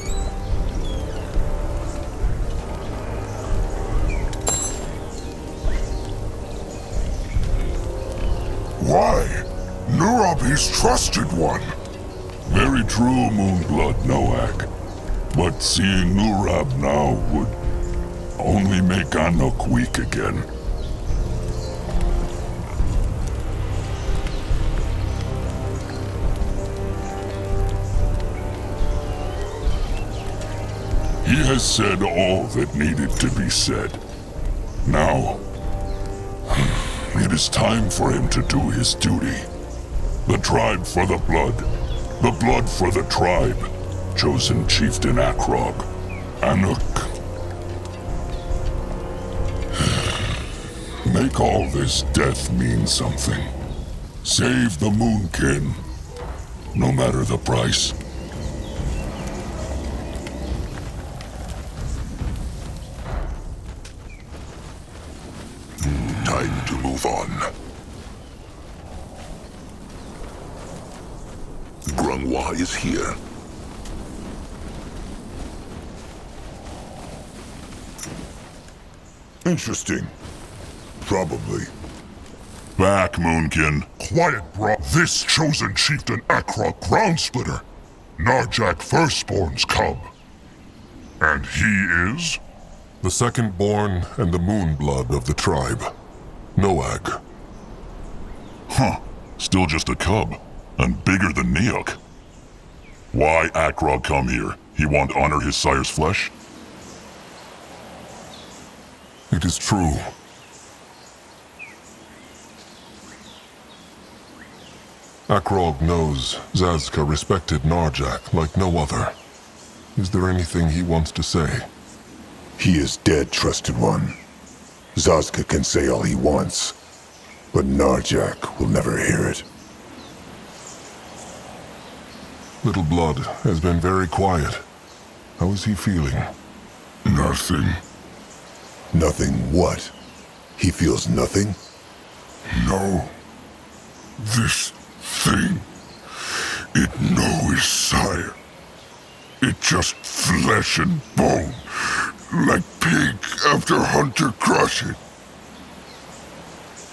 Why? Nurab his trusted one. Very true, Moonblood Noag. But seeing Nurab now would only make Anuk weak again. He has said all that needed to be said. Now, it is time for him to do his duty. The tribe for the blood for the tribe. Chosen Chieftain Akrog, Anuk. Make all this death mean something. Save the Moonkin, no matter the price. Time to move on. Grungwa is here. Interesting. Probably. Back, Moonkin. Quiet, bro. This chosen chieftain Akrog Groundsplitter. Narjak Firstborn's cub. And he is? The second born and the moonblood of the tribe. Noag. Huh. Still just a cub. And bigger than Neok. Why Akrog come here? He want honor his sire's flesh? It is true. Akrog knows Zazka respected Narjak like no other. Is there anything he wants to say? He is dead, trusted one. Zazka can say all he wants, but Narjak will never hear it. Little Blood has been very quiet. How is he feeling? Nothing. Nothing what? He feels nothing? No. This thing. It know his sire. It just flesh and bone. Like pig after hunter crush it.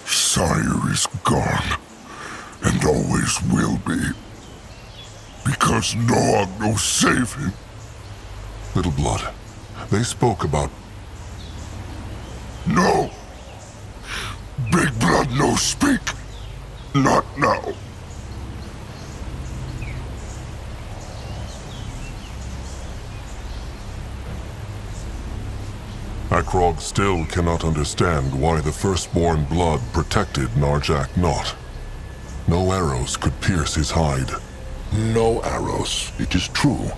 Sire is gone. And always will be. Because Noag no save him. Little Blood, they spoke about... No! Big Blood no speak! Not now! Akrog still cannot understand why the firstborn blood protected Narjak not. No arrows could pierce his hide. No arrows, it is true.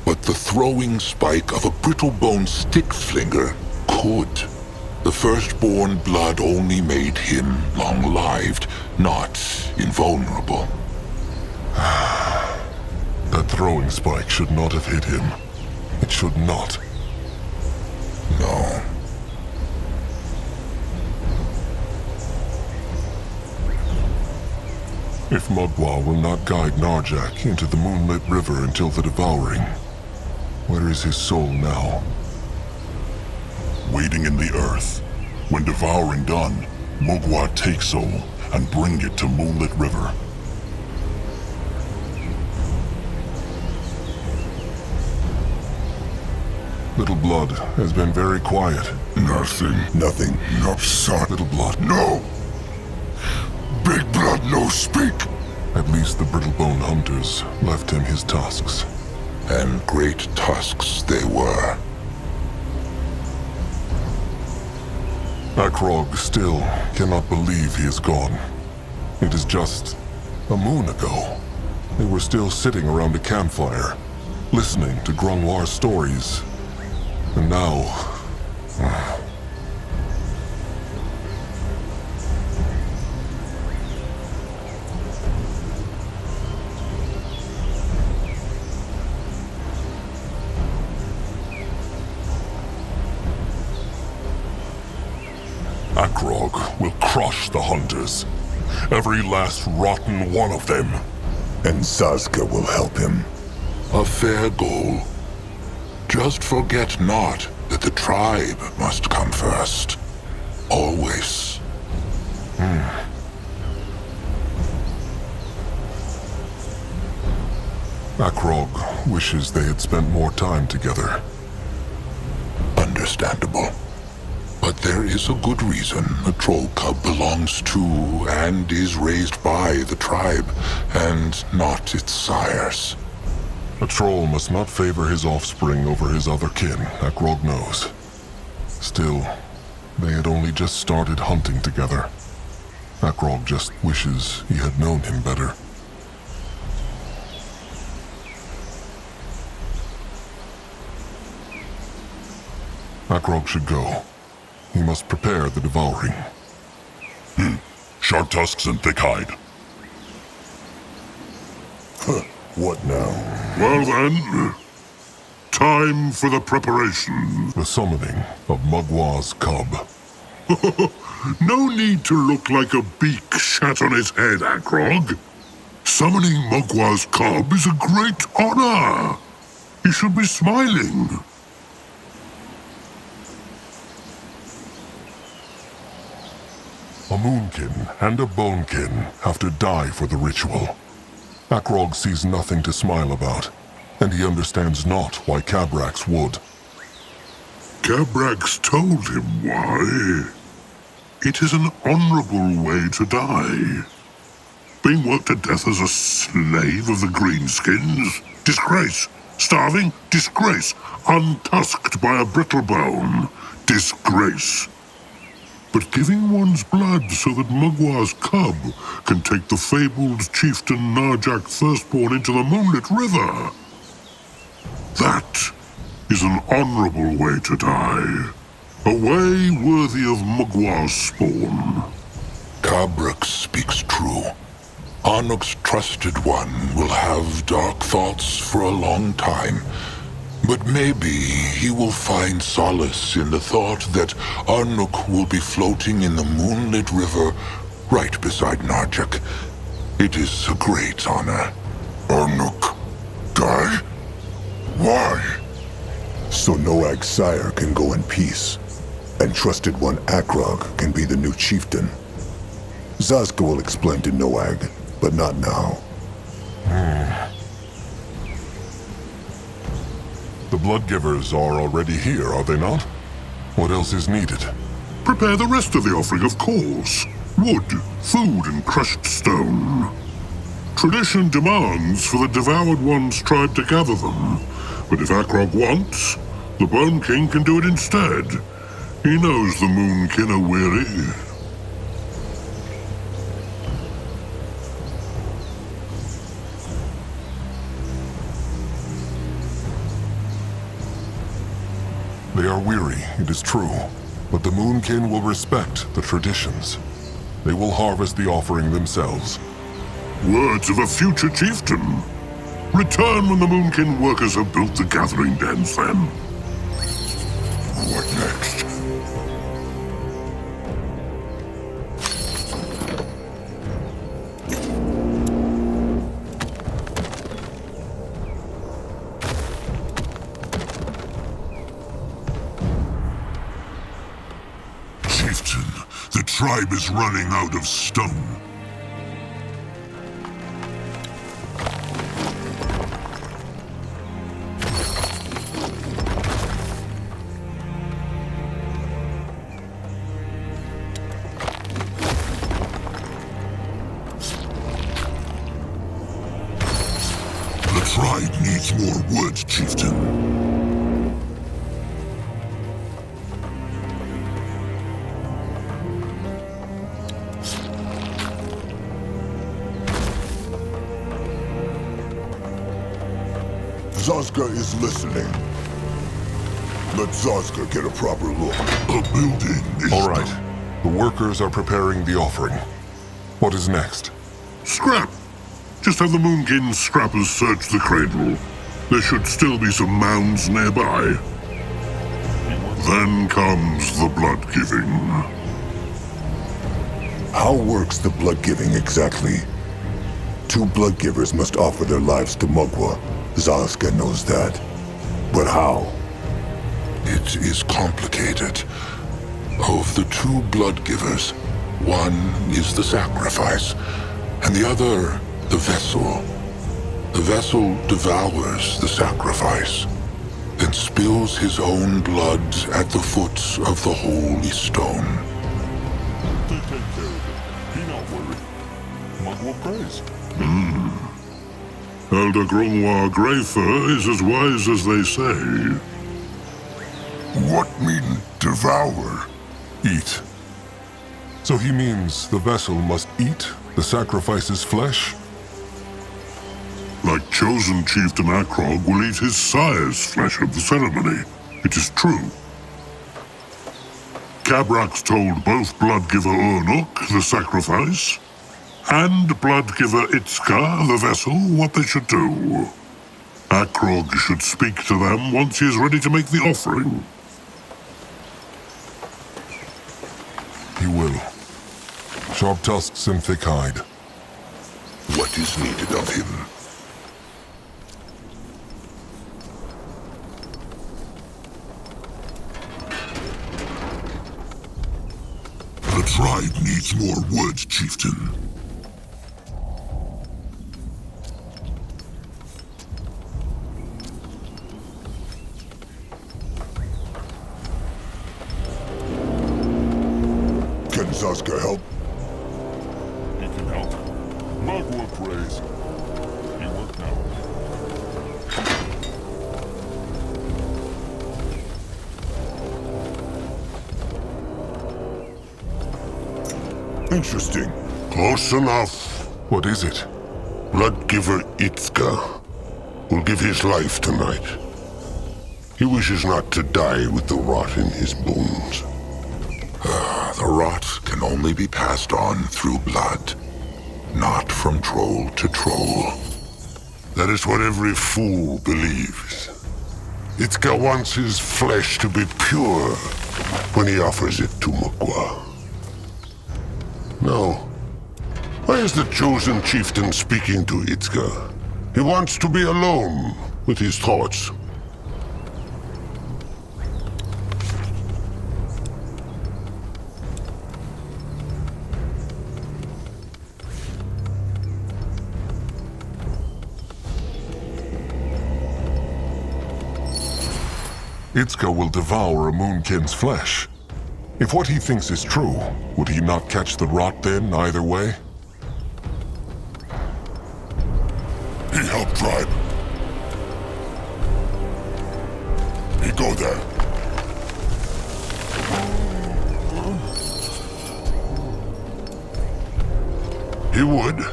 But the throwing spike of a brittle-boned stick-flinger could. The firstborn blood only made him long-lived, not invulnerable. That throwing spike should not have hit him. It should not. No. If Mugwa will not guide Narjak into the moonlit river until the devouring, where is his soul now? Waiting in the earth. When devouring done, Mugwa take soul and bring it to moonlit river. Little Blood has been very quiet. Nothing. No, son. Little Blood. No! Big Blood no speak! At least the Brittlebone hunters left him his tusks. And great tusks they were. Akrog still cannot believe he is gone. It is just a moon ago. They were still sitting around a campfire, listening to Grungwar's stories. And now... Akrog will crush the hunters. Every last rotten one of them. And Zazka will help him. A fair goal. Just forget not that the tribe must come first. Always. Akrog wishes they had spent more time together. Understandable. But there is a good reason a troll cub belongs to and is raised by the tribe, and not its sires. A troll must not favor his offspring over his other kin, Akrog knows. Still, they had only just started hunting together. Akrog just wishes he had known him better. Akrog should go. He must prepare the devouring. Sharp tusks and thick hide. What now? Well then, time for the preparation. The summoning of Mugwa's cub. No need to look like a beak shat on his head, Akrog. Summoning Mugwa's cub is a great honor. He should be smiling. A moonkin and a bonekin have to die for the ritual. Akrog sees nothing to smile about, and he understands not why Cabrax would. Cabrax told him why. It is an honorable way to die. Being worked to death as a slave of the greenskins? Disgrace. Starving? Disgrace. Untusked by a brittle bone? Disgrace. But giving one's blood so that Mugwa's cub can take the fabled chieftain Narjak firstborn into the moonlit river, that is an honorable way to die. A way worthy of Mugwa's spawn. Cabrax speaks true. Arnuk's trusted one will have dark thoughts for a long time. But maybe he will find solace in the thought that Arnuk will be floating in the moonlit river right beside Narjak. It is a great honor. Arnuk die? Why? So Noag's sire can go in peace, and trusted one Akrog can be the new chieftain. Zazka will explain to Noag, but not now. The Bloodgivers are already here, are they not? What else is needed? Prepare the rest of the offering, of course. Wood, food, and crushed stone. Tradition demands for the Devoured One's tribe to gather them. But if Akrog wants, the Bone King can do it instead. He knows the Moonkin are weary. They are weary, it is true, but the Moonkin will respect the traditions. They will harvest the offering themselves. Words of a future chieftain. Return when the Moonkin workers have built the gathering dens, then. What next? Chieftain, the tribe is running out of stone. The tribe needs more wood, Chieftain. Zazka is listening. Let Zazka get a proper look. A building is... All right. The workers are preparing the offering. What is next? Scrap! Just have the Moonkin scrappers search the cradle. There should still be some mounds nearby. Then comes the blood-giving. How works the blood-giving exactly? Two blood-givers must offer their lives to Mugwa. Zazka knows that. But how? It is complicated. Of the two blood-givers, one is the sacrifice, and the other the vessel. The vessel devours the sacrifice, then spills his own blood at the foot of the holy stone. They take care of it. Be not worried. Mugwai prays. Elder Grimoire Greyfur is as wise as they say. What mean devour? Eat. So he means the vessel must eat the sacrifice's flesh? Like chosen chieftain Akrog will eat his sire's flesh at the ceremony. It is true. Cabrax told both Bloodgiver Urnuk, the sacrifice, and Bloodgiver Itzka, the vessel, what they should do. Akrog should speak to them once he is ready to make the offering. He will. Sharp tusks and thick hide. What is needed of him? The tribe needs more wood, chieftain. Can Zaska help? He can help. Mugwai prays. He work now. Interesting. Close enough. What is it? Bloodgiver Itzka will give his life tonight. He wishes not to die with the rot in his bones. The rot can only be passed on through blood, not from troll to troll. That is what every fool believes. Itzka wants his flesh to be pure when he offers it to Mugwai. No. Why is the chosen chieftain speaking to Itzka? He wants to be alone with his thoughts. Itzka will devour a moonkin's flesh. If what he thinks is true, would he not catch the rot then, either way? He helped tribe. He go there. He would.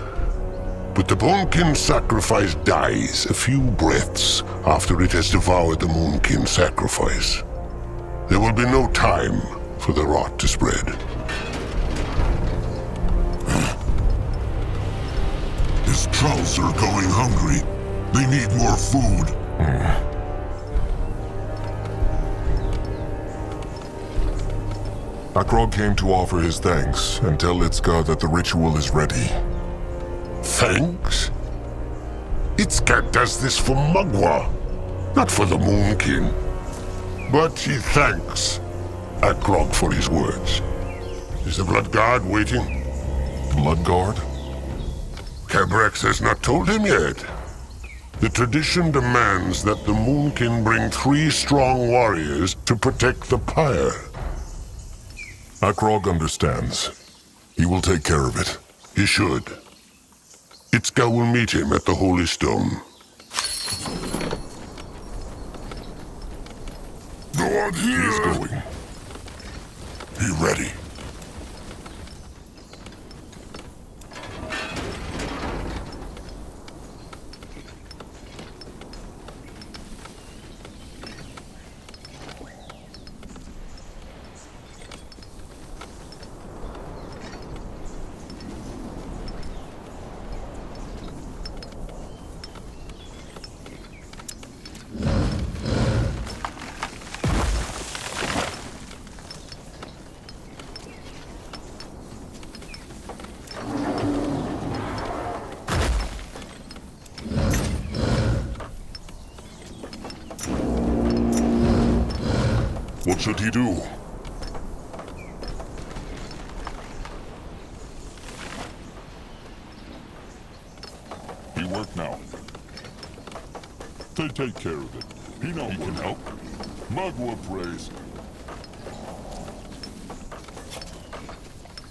But the Moonkin sacrifice dies a few breaths after it has devoured the Moonkin sacrifice. There will be no time for the rot to spread. His trolls are going hungry. They need more food. Akrog came to offer his thanks and tell Itzka that the ritual is ready. Thanks? Itzka does this for Mugwai, not for the Moonkin. But he thanks Akrog for his words. Is the Blood Guard waiting? Blood Guard? Cabrax has not told him yet. The tradition demands that the Moonkin bring 3 strong warriors to protect the pyre. Akrog understands. He will take care of it. He should. Itzka will meet him at the Holy Stone. Go on here! He is going. Be ready. What should he do? He work now. They take care of it. He can help. Mugwa prays.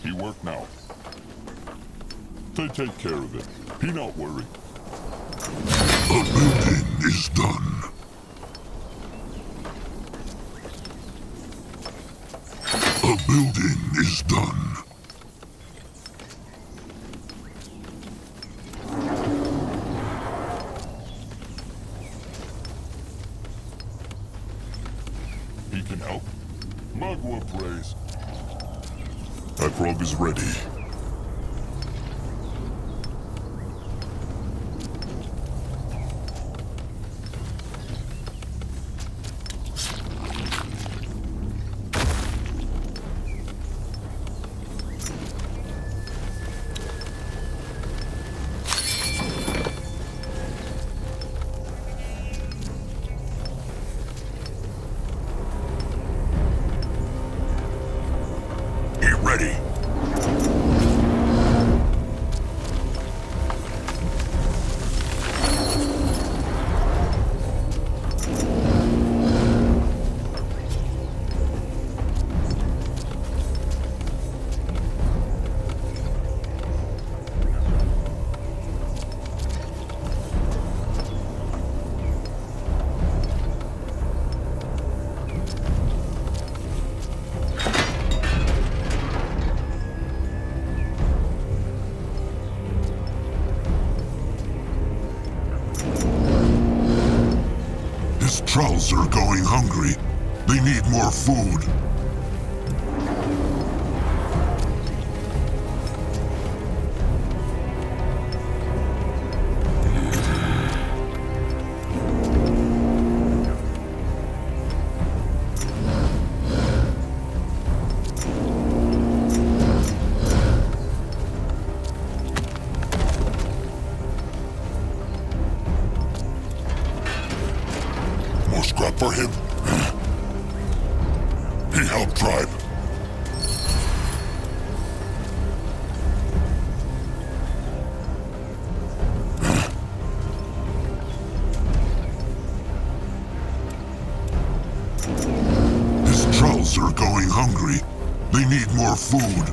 He work now. They take care of it. He not worry. A building is done. A building is done. He can help. Mugwa prays. Akrog is ready. Ready. Trolls are going hungry. They need more food. Scrap for him. He helped tribe. His trolls are going hungry. They need more food.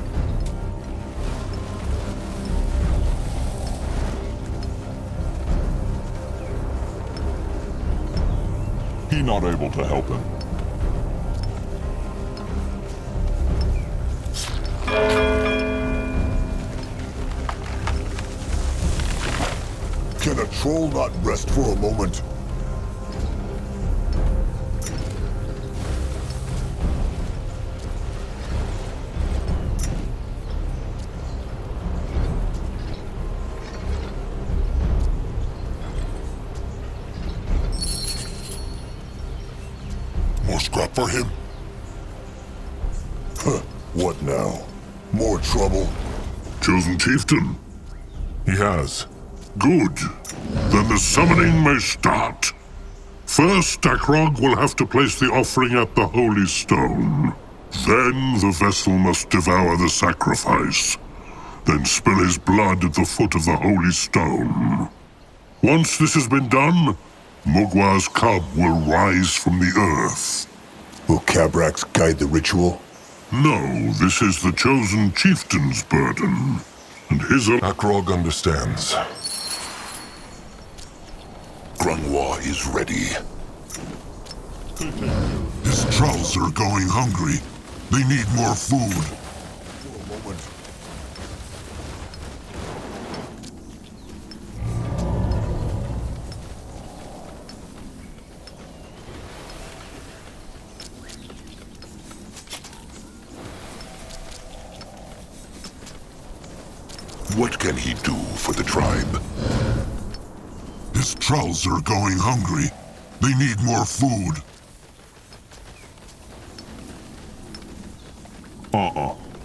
He not able to help him. Can a troll not rest for a moment? More scrap for him? Huh, what now? More trouble? Chosen Chieftain? He has. Good. Then the summoning may start. First, Akrog will have to place the offering at the Holy Stone. Then the vessel must devour the sacrifice. Then spill his blood at the foot of the Holy Stone. Once this has been done, Mugwa's cub will rise from the earth. Will Cabrax guide the ritual? No, this is the Chosen Chieftain's burden. And his... Akrog understands. Grunwa is ready. His trolls are going hungry. They need more food. What can he do for the tribe? His trolls are going hungry. They need more food.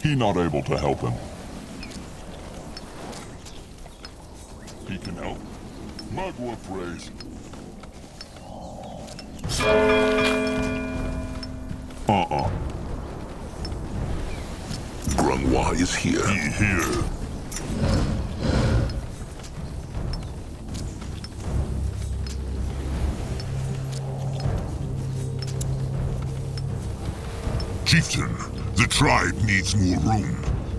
He not able to help him. He can help. Mugwa prays. Grunwa is here. Here. Chieftain, the tribe needs more room.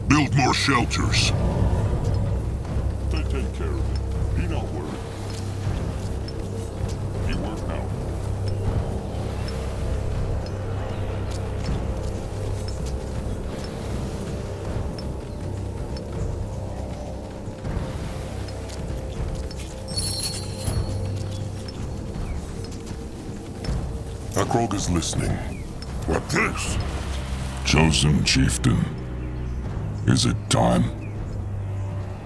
Build more shelters. They take care of it. Be not worried. You work now. Akrog is listening. What this? Chosen chieftain. Is it time?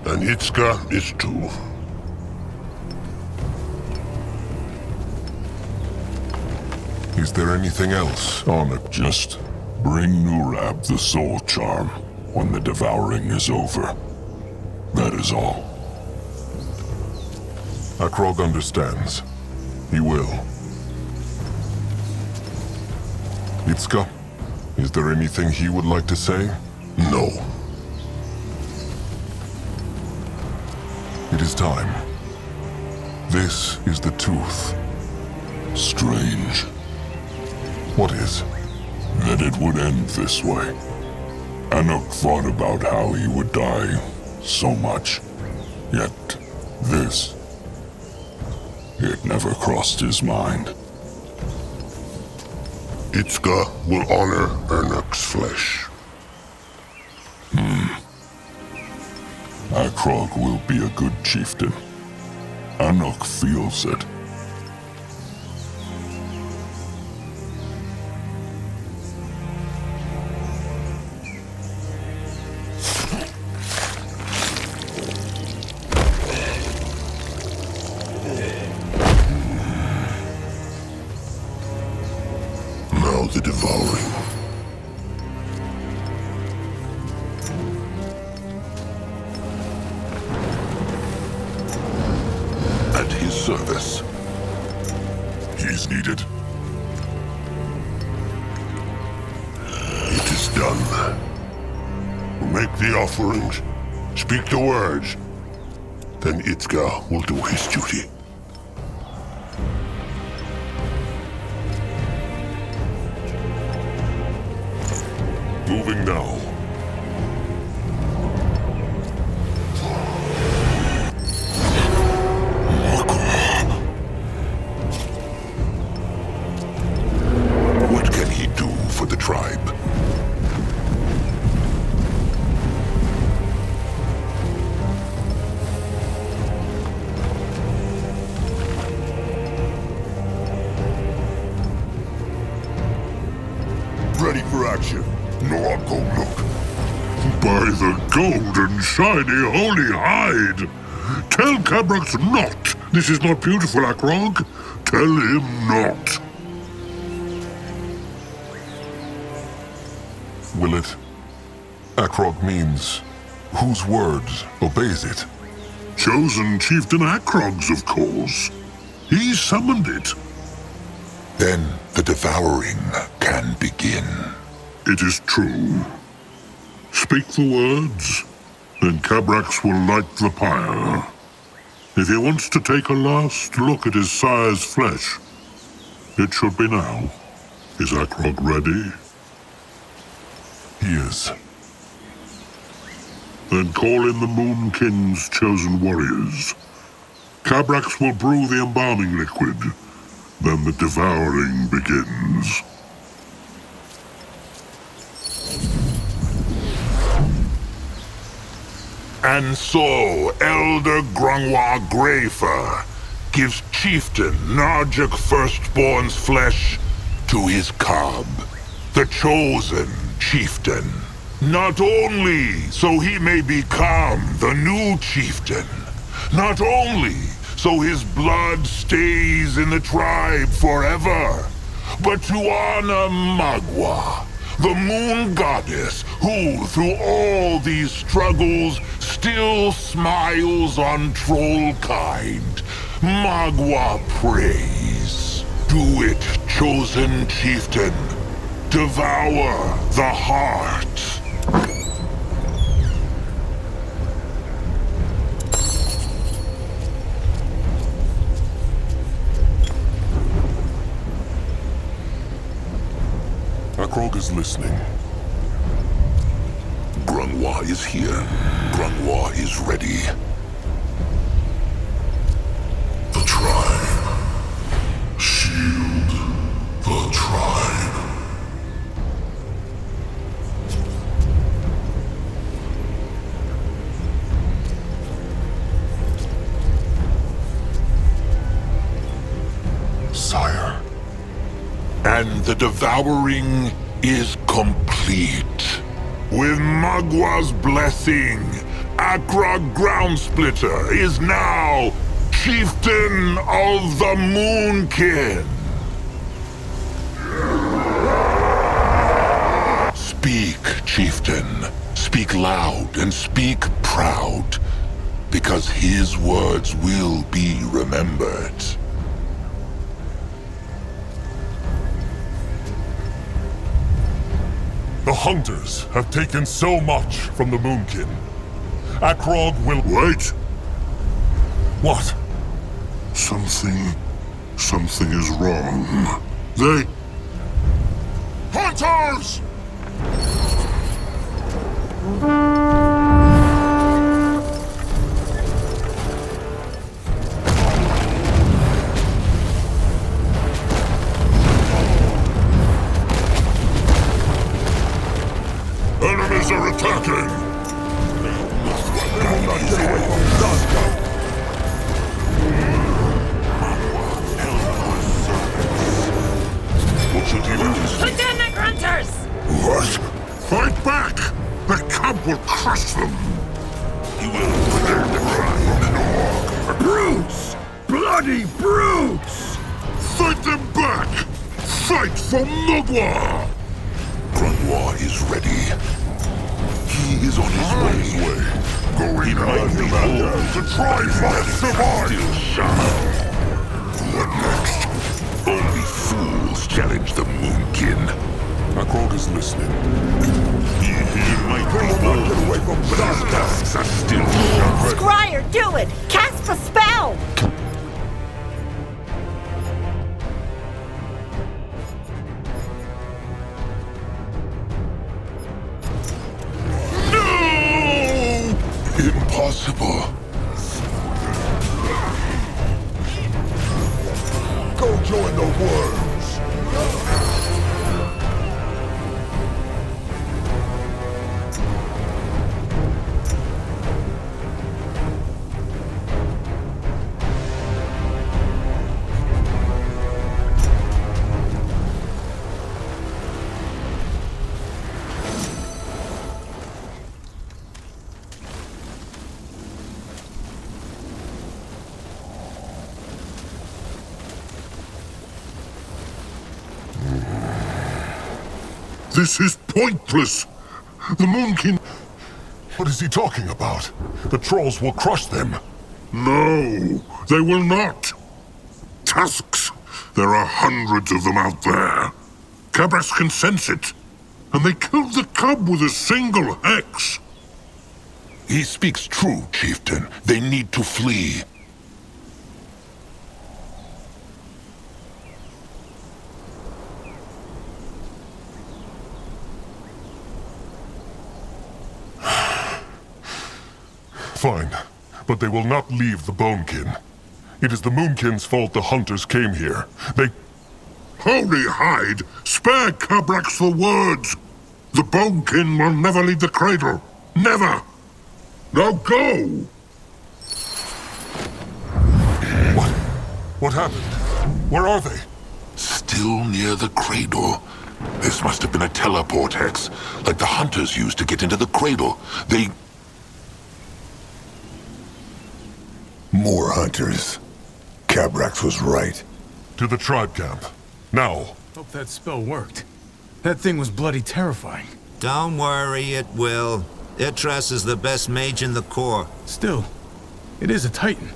And Itzka is too. Is there anything else, Arnak? Just bring Nurab the soul charm when the devouring is over. That is all. Akrog understands. He will. Itzka, is there anything he would like to say? No. It is time. This is the tooth. Strange What is? that it would end this way. Anuk thought about how he would die so much. Yet this, it never crossed his mind. Itzka will honor Ernuk's flesh. Akrog will be a good chieftain. Anuk feels it. Now the devouring. At his service. He's needed. It is done. Make the offerings, speak the words. Then Itzka will do his duty. Moving now. What can he do for the tribe? Ready for action. No, I'll go look. By the golden, shiny, holy hide! Tell Cabrax not! This is not beautiful, Akrog. Tell him not. Will it? Akrog means whose words obeys it? Chosen Chieftain Akrog's, of course. He summoned it. Then the devouring can begin. It is true. Speak the words, then Cabrax will light the pyre. If he wants to take a last look at his sire's flesh, it should be now. Is Akrog ready? He is. Then call in the Moon King's chosen warriors. Cabrax will brew the embalming liquid. Then the devouring begins. And so, Elder Grungwa Greyfur gives Chieftain Narjuk Firstborn's flesh to his cub, the chosen chieftain. Not only so he may become the new chieftain, not only so his blood stays in the tribe forever, but to honor Magwa, the moon goddess who, through all these struggles, still smiles on trollkind. Magwa prays. Do it, chosen chieftain. Devour the heart. Kruga is listening. Grunwa is here. Grunwa is ready. The tribe. Shield the tribe. Sire. And the devouring is complete. With Magwa's blessing, Akrog Groundsplitter is now Chieftain of the Moonkin. Speak, Chieftain. Speak loud and speak proud, because his words will be remembered. The hunters have taken so much from the Moonkin. Akrog will— Wait! What? Something is wrong. They... Hunters! Enemies are attacking! Put down the grunters! What? Fight back! The cub will crush them! He will clear the crime. Brutes! Bloody brutes! Fight them back! Fight for Mugwa! Grunwa is ready. He is on his way. Going might be bold. The tribe must survive! Still sharp. What next? Only fools challenge the Moonkin. Akrog is listening. He might be bold, but his tasks are still sharp. Scryer, do it! Cast the spell! No! Impossible. Go join the worms! This is pointless! The Moonkin... What is he talking about? The trolls will crush them. No, they will not! Tusks! There are hundreds of them out there. Cabras can sense it. And they killed the cub with a single hex. He speaks true, Chieftain. They need to flee. Fine, but they will not leave the Bonekin. It is the Moonkin's fault the hunters came here. They... Holy hide! Spare Cabrax the words! The Bonekin will never leave the cradle. Never! Now go! What happened? Where are they? Still near the cradle. This must have been a teleport hex, like the hunters used to get into the cradle. They... More hunters. Cabrax was right. To the tribe camp. Now. Hope that spell worked. That thing was bloody terrifying. Don't worry, it will. Itras is the best mage in the Corps. Still, it is a Titan.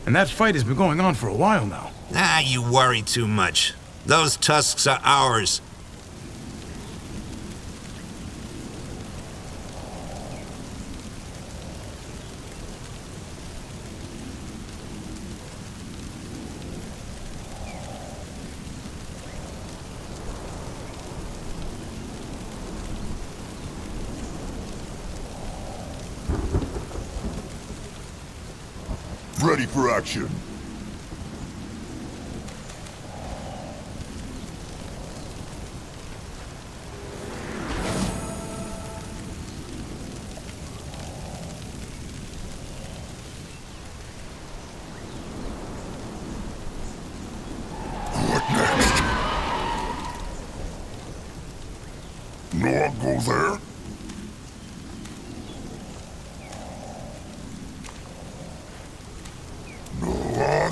And that fight has been going on for a while now. Ah, you worry too much. Those tusks are ours. ready for action. What next? No one go there?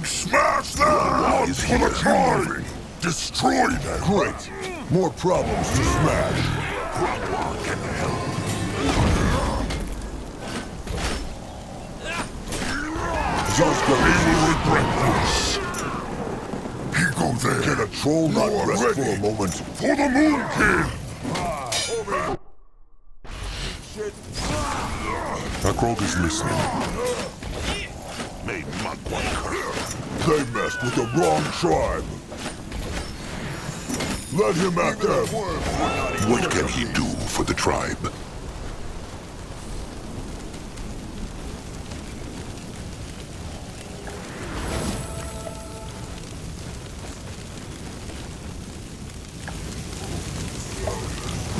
Smash them! Is for the tribe! Destroy them! Great! More problems to smash! Zaska, he will regret this! He goes there! Can a troll not rest for a moment? For the Moon King! Akrog is listening. They messed with the wrong tribe. Let him at them. What can he do for the tribe?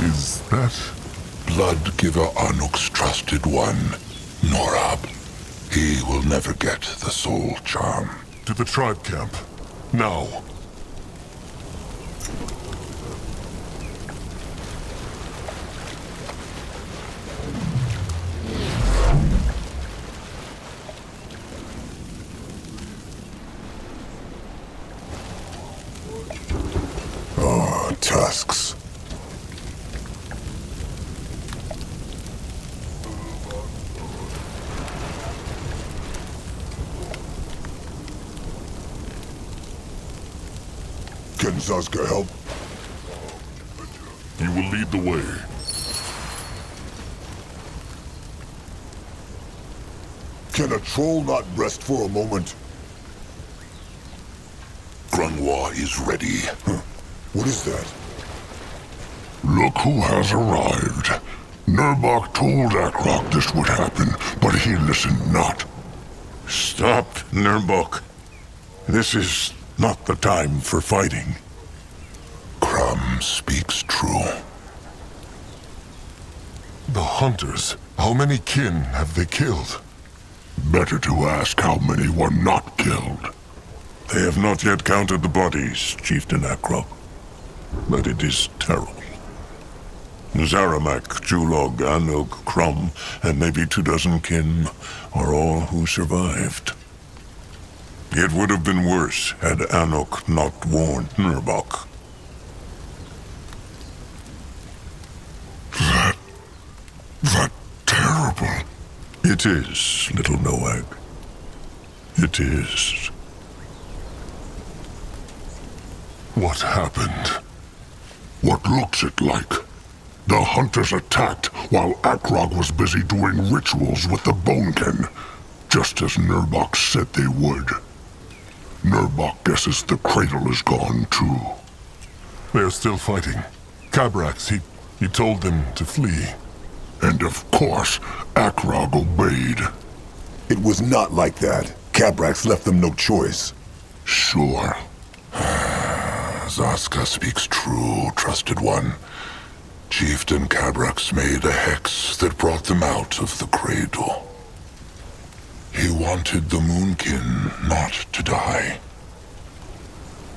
Is that Blood-giver Anuk's trusted one, Norab. He will never get the soul charm. to the tribe camp? Now. Oh, tusks. Can Zaska help? You will lead the way. Can a troll not rest for a moment? Grungwa is ready. What is that? Look who has arrived. Nurbok told Akrok this would happen, but he listened not. Stop, Nurbok. This is not the time for fighting. Crum speaks true. The hunters. How many kin have they killed? Better to ask how many were not killed. They have not yet counted the bodies, Chieftain Akrok. But it is terrible. Zaramak, Julog, Anuk, Crum, and maybe 24 kin are all who survived. It would have been worse had Anuk not warned Nurbok. That terrible. It is, little Noag. It is. What happened? What looks it like? The hunters attacked while Akrog was busy doing rituals with the Bonekin, just as Nurbok said they would. Nurbok guesses the cradle is gone too. They're still fighting. Cabrax, he told them to flee. And of course, Akrog obeyed. It was not like that. Cabrax left them no choice. Sure. Zaska speaks true, trusted one. Chieftain Cabrax made a hex that brought them out of the cradle. He wanted the Moonkin not to die.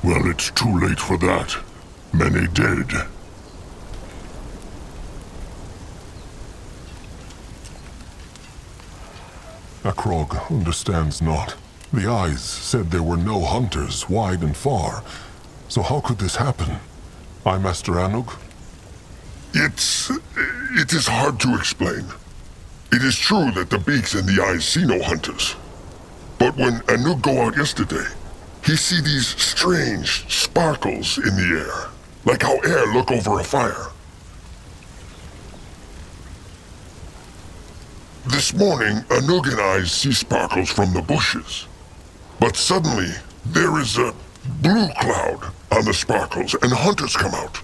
Well, it's too late for that. Many did. Akrog understands not. The eyes said there were no hunters wide and far. So how could this happen? I, Master Anuk? It is hard to explain. It is true that the beaks and the eyes see no hunters. But when Anuk go out yesterday, he see these strange sparkles in the air, like how air look over a fire. This morning, Anuk and I see sparkles from the bushes. But suddenly, there is a blue cloud on the sparkles, and hunters come out.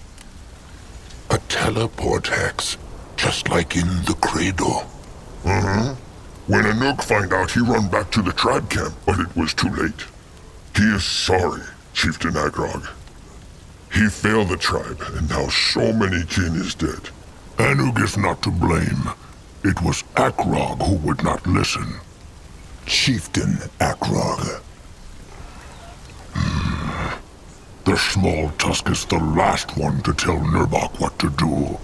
A teleport hex, just like in the cradle. Mm-hmm. When Anuk find out, he run back to the tribe camp, but it was too late. He is sorry, Chieftain Agrog. He failed the tribe, and now so many kin is dead. Anuk is not to blame. It was Agrog who would not listen. Chieftain Agrog. The small tusk is the last one to tell Nurbok what to do.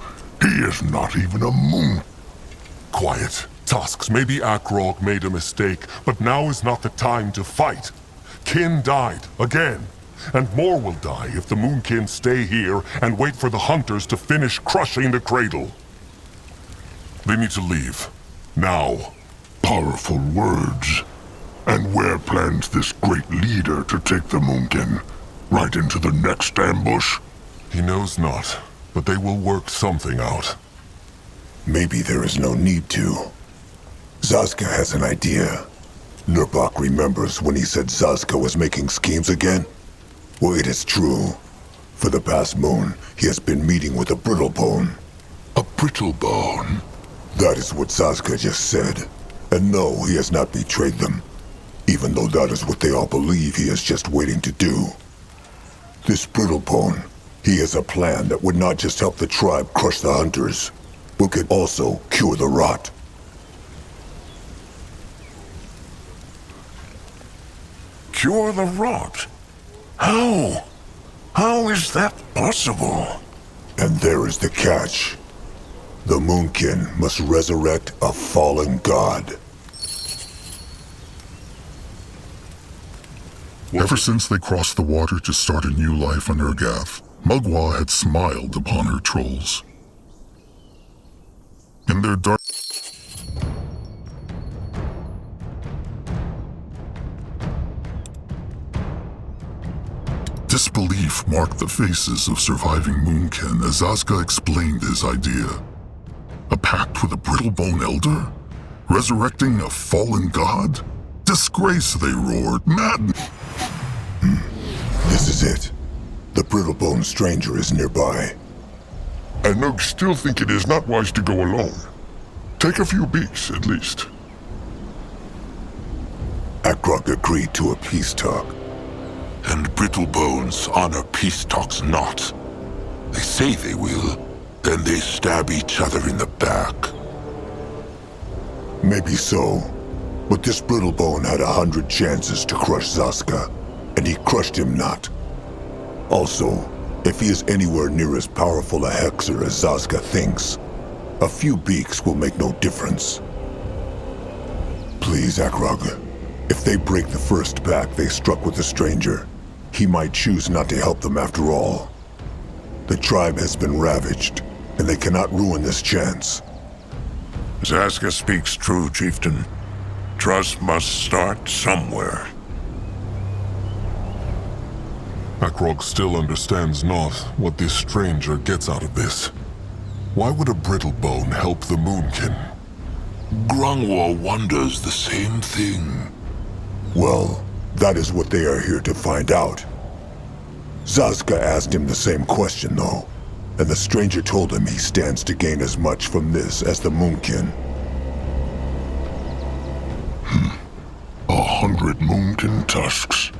He is not even a moon. Quiet. Tusks, maybe Agrog made a mistake, but now is not the time to fight. Kin died, again. And more will die if the Moonkin stay here and wait for the hunters to finish crushing the cradle. They need to leave. Now. Powerful words. And where plans this great leader to take the Moonkin? Right into the next ambush? He knows not, but they will work something out. Maybe there is no need to. Zazka has an idea. Nurbok remembers when he said Zazka was making schemes again? Well, it is true. For the past moon, he has been meeting with a Brittlebone. A Brittlebone? That is what Zazka just said. And no, he has not betrayed them. Even though that is what they all believe he is just waiting to do. This Brittlebone, he has a plan that would not just help the tribe crush the hunters, but could also cure the rot. Cure the rot? How? How is that possible? And there is the catch. The Moonkin must resurrect a fallen god. Ever since they crossed the water to start a new life on Urgath, Mugwa had smiled upon her trolls. In their dark... disbelief marked the faces of surviving Moonkin as Azka explained his idea. A pact with a Brittlebone Elder? Resurrecting a fallen god? Disgrace, they roared. Madden! This is it. The Brittlebone stranger is nearby. Anug still think it is not wise to go alone. Take a few beaks, at least. Agrog agreed to a peace talk. And Brittlebones honor peace talks not. They say they will, then they stab each other in the back. Maybe so, but this Brittlebone had 100 chances to crush Zaska, and he crushed him not. Also, if he is anywhere near as powerful a hexer as Zaska thinks, a few beaks will make no difference. Please, Agrog, if they break the first pact they struck with the stranger, he might choose not to help them after all. The tribe has been ravaged, and they cannot ruin this chance. Zaska speaks true, Chieftain. Trust must start somewhere. Agrog still understands not what this stranger gets out of this. Why would a Brittlebone help the Moonkin? Grungwar wonders the same thing. Well, that is what they are here to find out. Zaska asked him the same question, though, and the stranger told him he stands to gain as much from this as the Moonkin. 100 Moonkin tusks.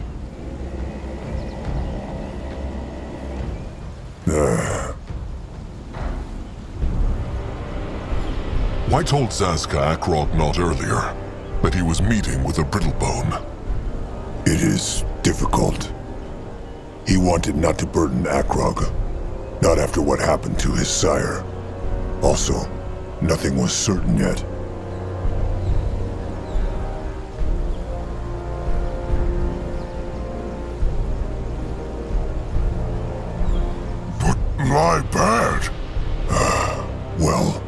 Why told Zaska Agrog not earlier that he was meeting with a Brittlebone? It is difficult. He wanted not to burden Agrog, not after what happened to his sire. Also, nothing was certain yet. But my bad. Well,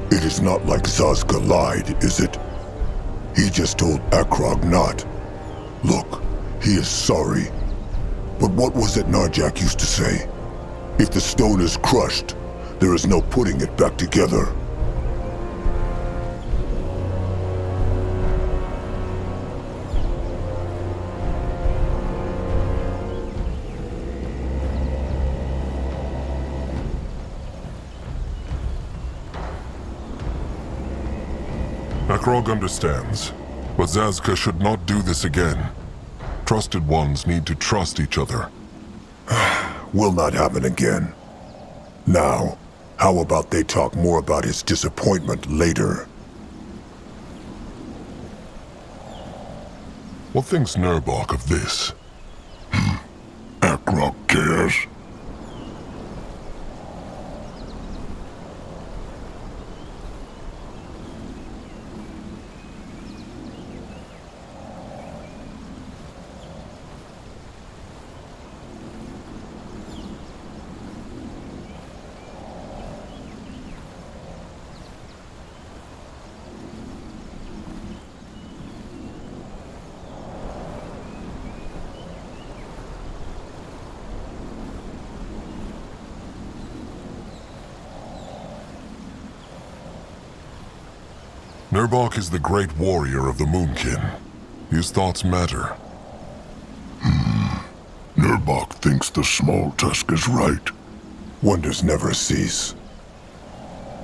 it is not like Zazka lied, is it? He just told Agrog not. Look, he is sorry. But what was it Narjak used to say? If the stone is crushed, there is no putting it back together. Akrog understands, but Zazka should not do this again. Trusted ones need to trust each other. Will not happen again. Now, how about they talk more about his disappointment later? What thinks Nurbok of this? Akrog cares. Nurbok is the great warrior of the Moonkin. His thoughts matter. Nurbok thinks the small tusk is right. Wonders never cease.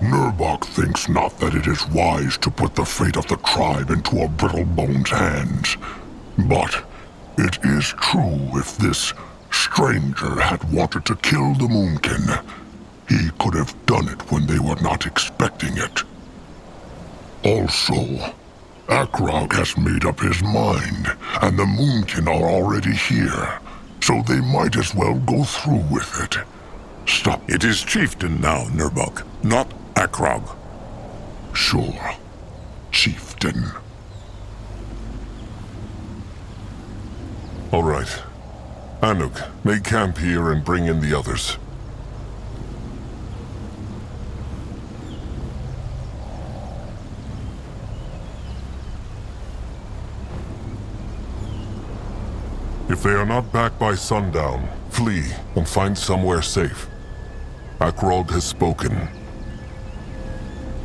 Nurbok thinks not that it is wise to put the fate of the tribe into a brittlebone's hands. But it is true if this stranger had wanted to kill the Moonkin, he could have done it when they were not expecting it. Also, Akrog has made up his mind, and the Moonkin are already here, so they might as well go through with it. Stop. It is Chieftain now, Nurbok, not Akrog. Sure, Chieftain. All right. Anuk, make camp here and bring in the others. If they are not back by sundown, flee and find somewhere safe. Akrog has spoken.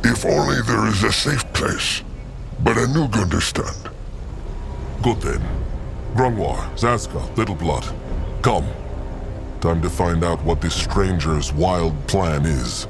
If only there is a safe place. But Anuk understand. Good then. Grunwar, Zazka, Little Blood, come. Time to find out what this stranger's wild plan is.